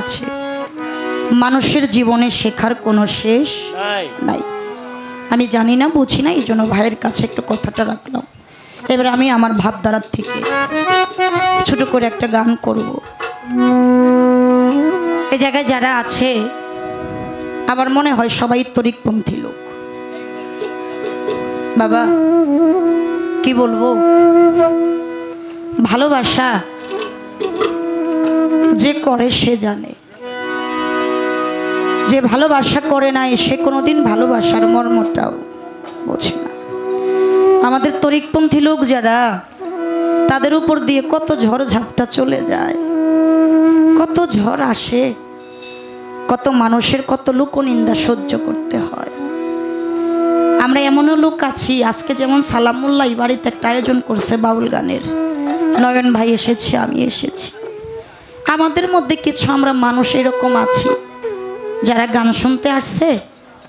আছে। মানুষের জীবনে শেখার কোনো শেষ নাই। আমি জানি না, বুঝি না, এই জন্য ভাইয়ের কাছে একটু কথাটা রাখলাম। এবার আমি আমার ভাবধারার থেকে ছোট করে একটা গান করব। এই জায়গায় যারা আছে আমার মনে হয় সবাই তরিকপন্থী লোক। বাবা কি বলবো, ভালোবাসা যে করে সে জানে, যে ভালোবাসা করে নাই সে কোনোদিন ভালোবাসার মর্মটাও বোঝে না। আমাদের তরিকপন্থী লোক যারা, তাদের উপর দিয়ে কত ঝড় ঝাপটা চলে যায়, কত ঝড় আসে, কত মানুষের কত লোকনিন্দা সহ্য করতে হয়। আমরা এমনও লোক আছি, আজকে যেমন সালামুল্লাহ বাড়িতে একটা আয়োজন করছে বাউল গানের, নয়ন ভাই এসেছে, আমি এসেছি। আমাদের মধ্যে কিছু আমরা মানুষ এরকম আছি যারা গান শুনতে আসছে,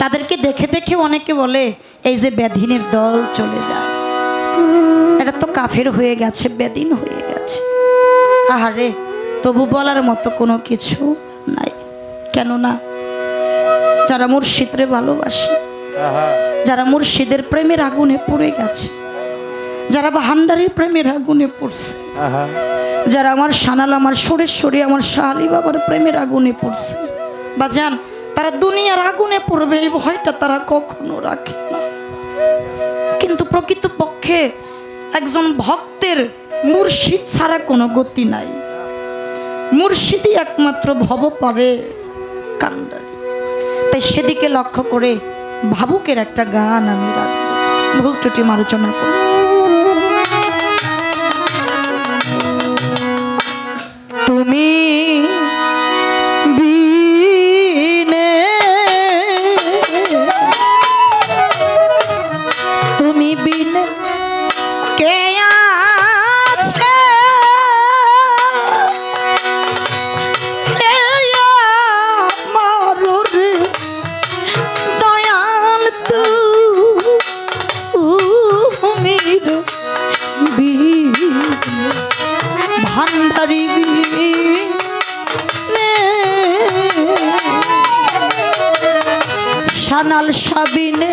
তাদেরকে দেখে দেখে অনেকে বলে এই যে বেদিনের দল চলে যায়, এটা তো কাফের হয়ে গেছে, বেদিন হয়ে গেছে। আহারে, তবু বলার মতো কোনো কিছু নাই। কেননা যারা মুর্শিদরে ভালোবাসে, যারা মুর্শিদের প্রেমের আগুনে পড়ে গেছে, যারা ভান্ডারের প্রেমের আগুনে পড়ছে, যারা আমার সানাল, আমার সরেশ্বরী, আমার শাহালি বাবার প্রেমের আগুনে পড়ছে, বাজান তারা দুনিয়ার আগুনে পড়বে এই ভয়টা তারা কখনো রাখে না। কিন্তু প্রকৃত পক্ষে একজন ভক্তের মুর্শিদ ছাড়া কোনো গতি নাই। মুর্শিদই একমাত্র ভব পারে কান্ডারি। তাই সেদিকে লক্ষ্য করে ভাবুকের একটা গান আমি রাখবো, ভুল ত্রুটি মার্জনা করব। তুমি বিনে, তুমি বিনে কে আছে মরুরে দয়াল তুমি ভান্ডারি সানাল সাবিনে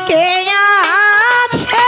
কে আছে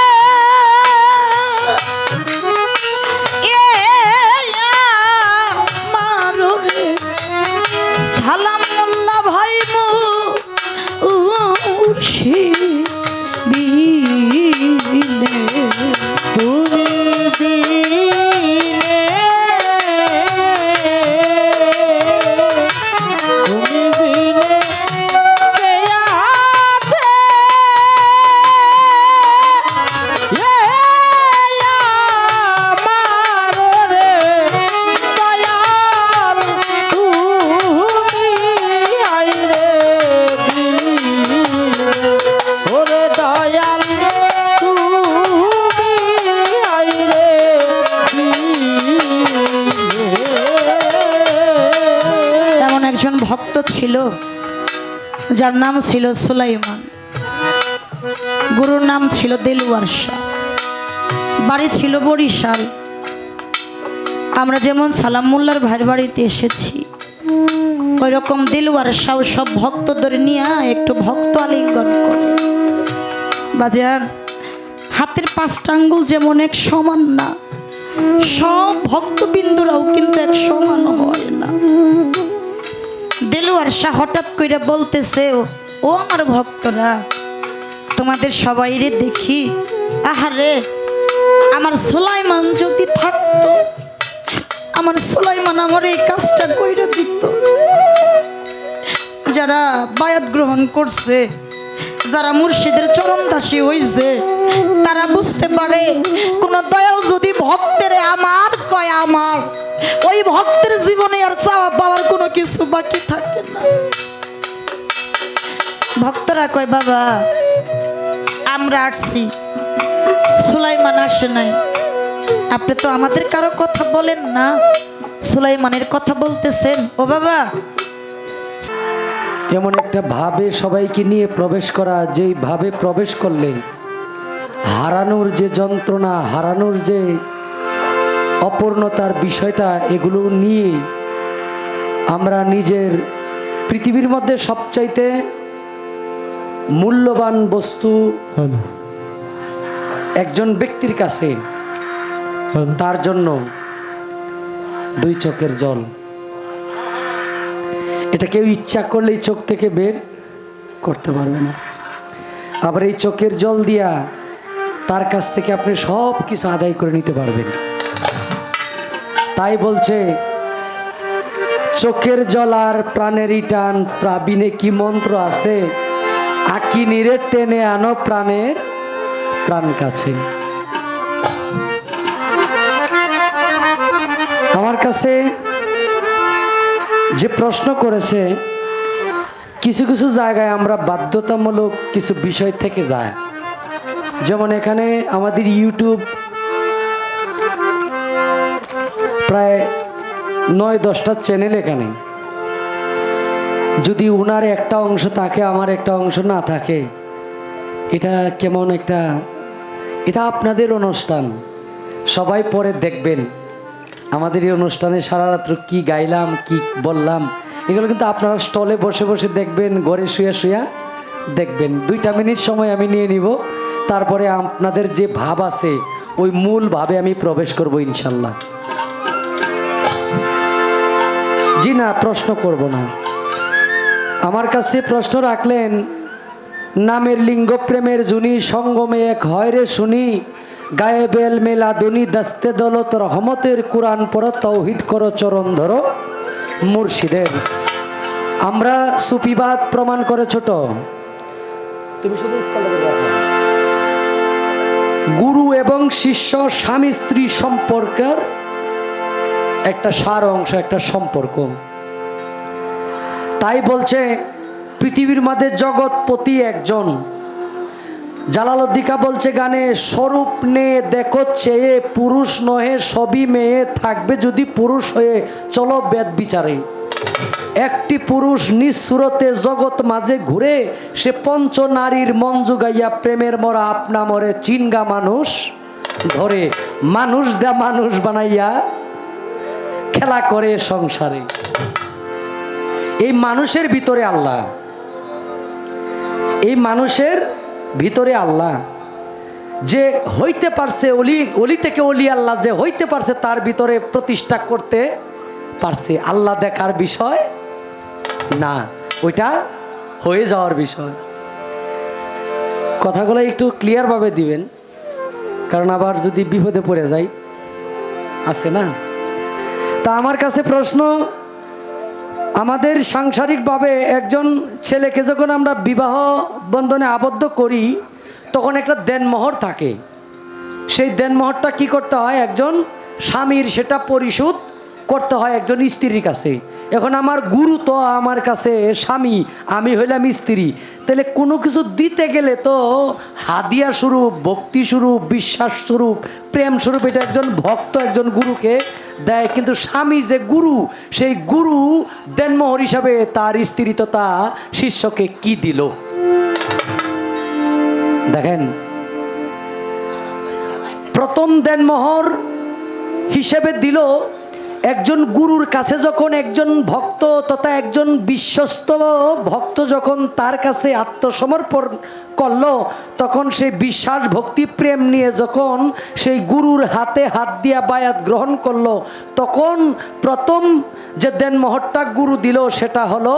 একজন ভক্ত ছিল, যার নাম ছিল সুলাইমান। গুরুর নাম ছিল দেলওয়ার শাহ, বাড়ি ছিল বরিশাল। আমরা যেমন সালাম মোল্লার ভাইয়ের বাড়িতে এসেছি, ওই রকম দেলওয়ার শাহ সব ভক্তদের নিয়ে একটু ভক্ত আলিঙ্গন করে। বাজার হাতের 5টা আঙ্গুল যেমন এক সমান না, সব ভক্তবিন্দুরাও কিন্তু এক সমান হয় না। দেলওয়ার শাহ হঠাৎ করে বলতেছে, ও আমার ভক্তরা, তোমাদের সবাইরে দেখি, আহারে আমার সুলাইমান যদি থাকতো, আমার সুলাইমান আমার এই কাজটা কইরা দিত। যারা বায়াত গ্রহণ করছে, যারা মুর্শিদের চরণদাসী হইছে, তারা বুঝতে পারে কোন দয়াল যদি ভক্তের আমার কয় আমার, ওই ভক্তের জীবনে আর চাওয়া পাওয়ার কোনো কিছু বাকি থাকে না। ভক্তরা কয়, বাবা আমরা আসছি, সুলাইমান আসে নাই, আপনি তো আমাদের কারো কথা বলেন না, সুলাইমানের কথা বলতেছেন। ও বাবা, এমন একটা ভাবে সবাইকে নিয়ে প্রবেশ করা, যেই ভাবে প্রবেশ করলে হারানোর যে যন্ত্রণা, হারানোর যে অপূর্ণতার বিষয়টা, এগুলো নিয়ে আমরা নিজের পৃথিবীর মধ্যে সবচাইতে মূল্যবান বস্তু একজন ব্যক্তির কাছে, তার জন্য 2 চোখের জল। এটা কেউ ইচ্ছা করলেই চোখ থেকে বের করতে পারবে না। আবার এই চোখের জল দিয়া তার কাছ থেকে আপনি সব কিছু আদায় করে নিতে পারবেন। তাই বলছে, চোখের জল আর প্রাণেরই টান, প্রাবিনে কি মন্ত্র আছে, আকি নিরে টেনে আনো প্রাণের প্রাণ কাছে। আমার কাছে যে প্রশ্ন করেছে, কিছু কিছু জায়গায় আমরা বাধ্যতামূলক কিছু বিষয় থেকে যায়। যেমন এখানে আমাদের ইউটিউব প্রায় 9-10টা চ্যানেল, এখানে যদি উনার একটা অংশ থাকে, আমার একটা অংশ না থাকে, এটা কেমন একটা, এটা আপনাদের অনুষ্ঠান, সবাই পরে দেখবেন। আমাদের এই অনুষ্ঠানে সারা রাত্র কি গাইলাম, কি বললাম, এগুলো কিন্তু আপনারা স্টলে বসে বসে দেখবেন, ঘরে শুয়ে শুয়ে দেখবেন। 2টা মিনিট সময় আমি নিয়ে নিব, তারপরে আপনাদের যে ভাব আছে ওই মূল ভাবে আমি প্রবেশ করব ইনশাল্লাহ। জি না, প্রশ্ন করব না। আমার কাছে প্রশ্ন রাখলেন, নামের লিঙ্গ প্রেমের জুনি, সঙ্গমে এক হয় রে শুনি, গায়ে বেল মেলা দুনি, দাস্তে দৌলত রহমতের কুরআন পড়ো, তৌহিদ করো চরণ ধরো মুর্শিদের। আমরা সুফিবাদ প্রমাণ করে ছোট, তুমি শুধু গুরু এবং শিষ্য, স্বামী স্ত্রী সম্পর্কের একটা সার অংশ, একটা সম্পর্ক। তাই বলছে, পৃথিবীর মধ্যে জগৎপতি একজন। জালালউদ্দিকা বলছে গানে, স্বরূপ নে দেখো চেয়ে, পুরুষ নহে সবই মেয়ে, থাকবে যদি পুরুষ হয়ে চলো বেদ বিচারে। একটি পুরুষ নিঃসুরতে জগৎ মাঝে ঘুরে, সে পঞ্চ নারীর মন জুগাইয়া, প্রেমের মরা আপনা মরে চিনগা মানুষ ধরে, মানুষ দা মানুষ বানাইয়া খেলা করে সংসারে। এই মানুষের ভিতরে আল্লাহ, এই মানুষের ভিতরে আল্লাহ যে হইতে পারছে, অলি থেকে অলি আল্লাহ যে হইতে পারছে, তার ভিতরে প্রতিষ্ঠা করতে পারছে। আল্লাহ দেখার বিষয় না, ওইটা হয়ে যাওয়ার বিষয়। কথাগুলো একটু ক্লিয়ার ভাবে দিবেন, কারণ আবার যদি বিপদে পড়ে যাই, আছে না। তা আমার কাছে প্রশ্ন, আমাদের সাংসারিকভাবে একজন ছেলেকে যখন আমরা বিবাহ বন্ধনে আবদ্ধ করি, তখন একটা দেনমোহর থাকে। সেই দেনমোহরটা কি করতে হয়, একজন স্বামীর সেটা পরিশোধ করতে হয় একজন স্ত্রীর কাছে। এখন আমার গুরু তো আমার কাছে স্বামী, আমি হইলাম স্ত্রী, তাহলে কোনো কিছু দিতে গেলে তো হাদিয়া স্বরূপ, ভক্তি স্বরূপ, বিশ্বাস স্বরূপ, প্রেম স্বরূপ এটা একজন ভক্ত একজন গুরুকে দেয়। কিন্তু স্বামী যে গুরু, সেই গুরু দেনমোহর হিসাবে তার স্ত্রী তো তা শিষ্যকে কি দিল দেখেন। প্রথম দেনমোহর হিসেবে দিল একজন গুরুর কাছে যখন একজন ভক্ত তথা একজন বিশ্বস্ত ভক্ত যখন তার কাছে আত্মসমর্পণ করলো, তখন সেই বিশ্বাস ভক্তি প্রেম নিয়ে যখন সেই গুরুর হাতে হাত দিয়া বায়াত গ্রহণ করলো, তখন প্রথম যে দেনমোহরটা গুরু দিল সেটা হলো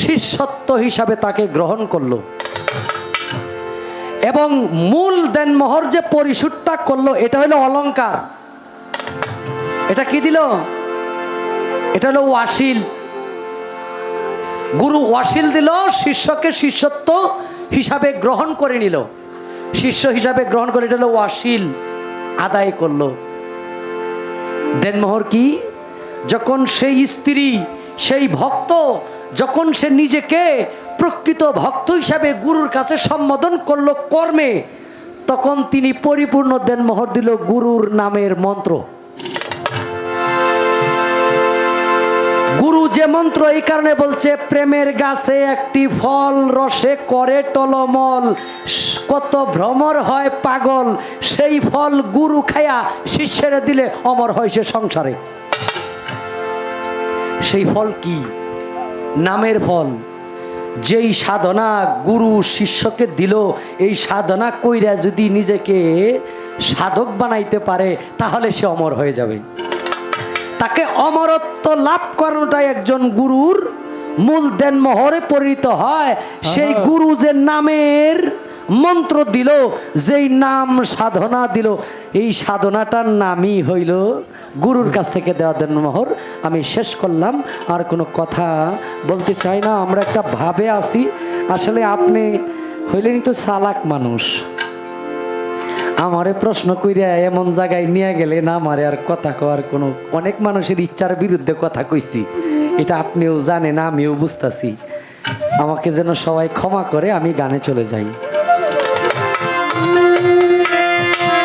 শিষ্যত্ব হিসাবে তাকে গ্রহণ করলো। এবং মূল দেনমোহর যে পরিশোধটা করলো এটা হলো অলংকার। এটা কি দিল? এটা হলো ওয়াসিল। গুরু ওয়াসিল দিল, শিষ্যকে শিষ্যত্ব হিসাবে গ্রহণ করে নিল, শিষ্য হিসাবে গ্রহণ করে, এটা হলো ওয়াসিল আদায় করলো। দেনমোহর কি? যখন সেই স্ত্রী সেই ভক্ত যখন সে নিজেকে প্রকৃত ভক্ত হিসাবে গুরুর কাছে সম্বোধন করলো কর্মে, তখন তিনি পরিপূর্ণ দেনমোহর দিল গুরুর নামের মন্ত্র। গুরু যে মন্ত্র এই কারণে বলছে, প্রেমের গাছে একটি ফল রসে করে টলমল, কত ভ্রমর হয় পাগল, সেই ফল গুরু খায়া শিষ্যের দিলে অমর হয় সে সংসারে। সেই ফল কি? নামের ফল। যেই সাধনা গুরু শিষ্যকে দিল, এই সাধনা কইরা যদি নিজেকে সাধক বানাইতে পারে তাহলে সে অমর হয়ে যাবে। তাকে অমরত্ব লাভ করানোটাই একজন গুরুর মূল দেনমোহরে পরিণত হয়। সেই গুরু যে নামের মন্ত্র দিল, যেই নাম সাধনা দিল, এই সাধনাটার নামই হইল গুরুর কাছ থেকে দেওয়া দেনমোহর। আমি শেষ করলাম, আর কোনো কথা বলতে চাই না। আমরা একটা ভাবে আছি, আসলে আপনি হইলেন একটু চালাক মানুষ, আমারে প্রশ্ন কইরা এমন জায়গায় নিয়ে গেলে না আমারে আর কথা কওয়ার কোনো, অনেক মানুষের ইচ্ছার বিরুদ্ধে কথা কইছি, এটা আপনিও জানেন, আমিও বুঝতাছি। আমাকে যেন সবাই ক্ষমা করে, আমি গানে চলে যাই।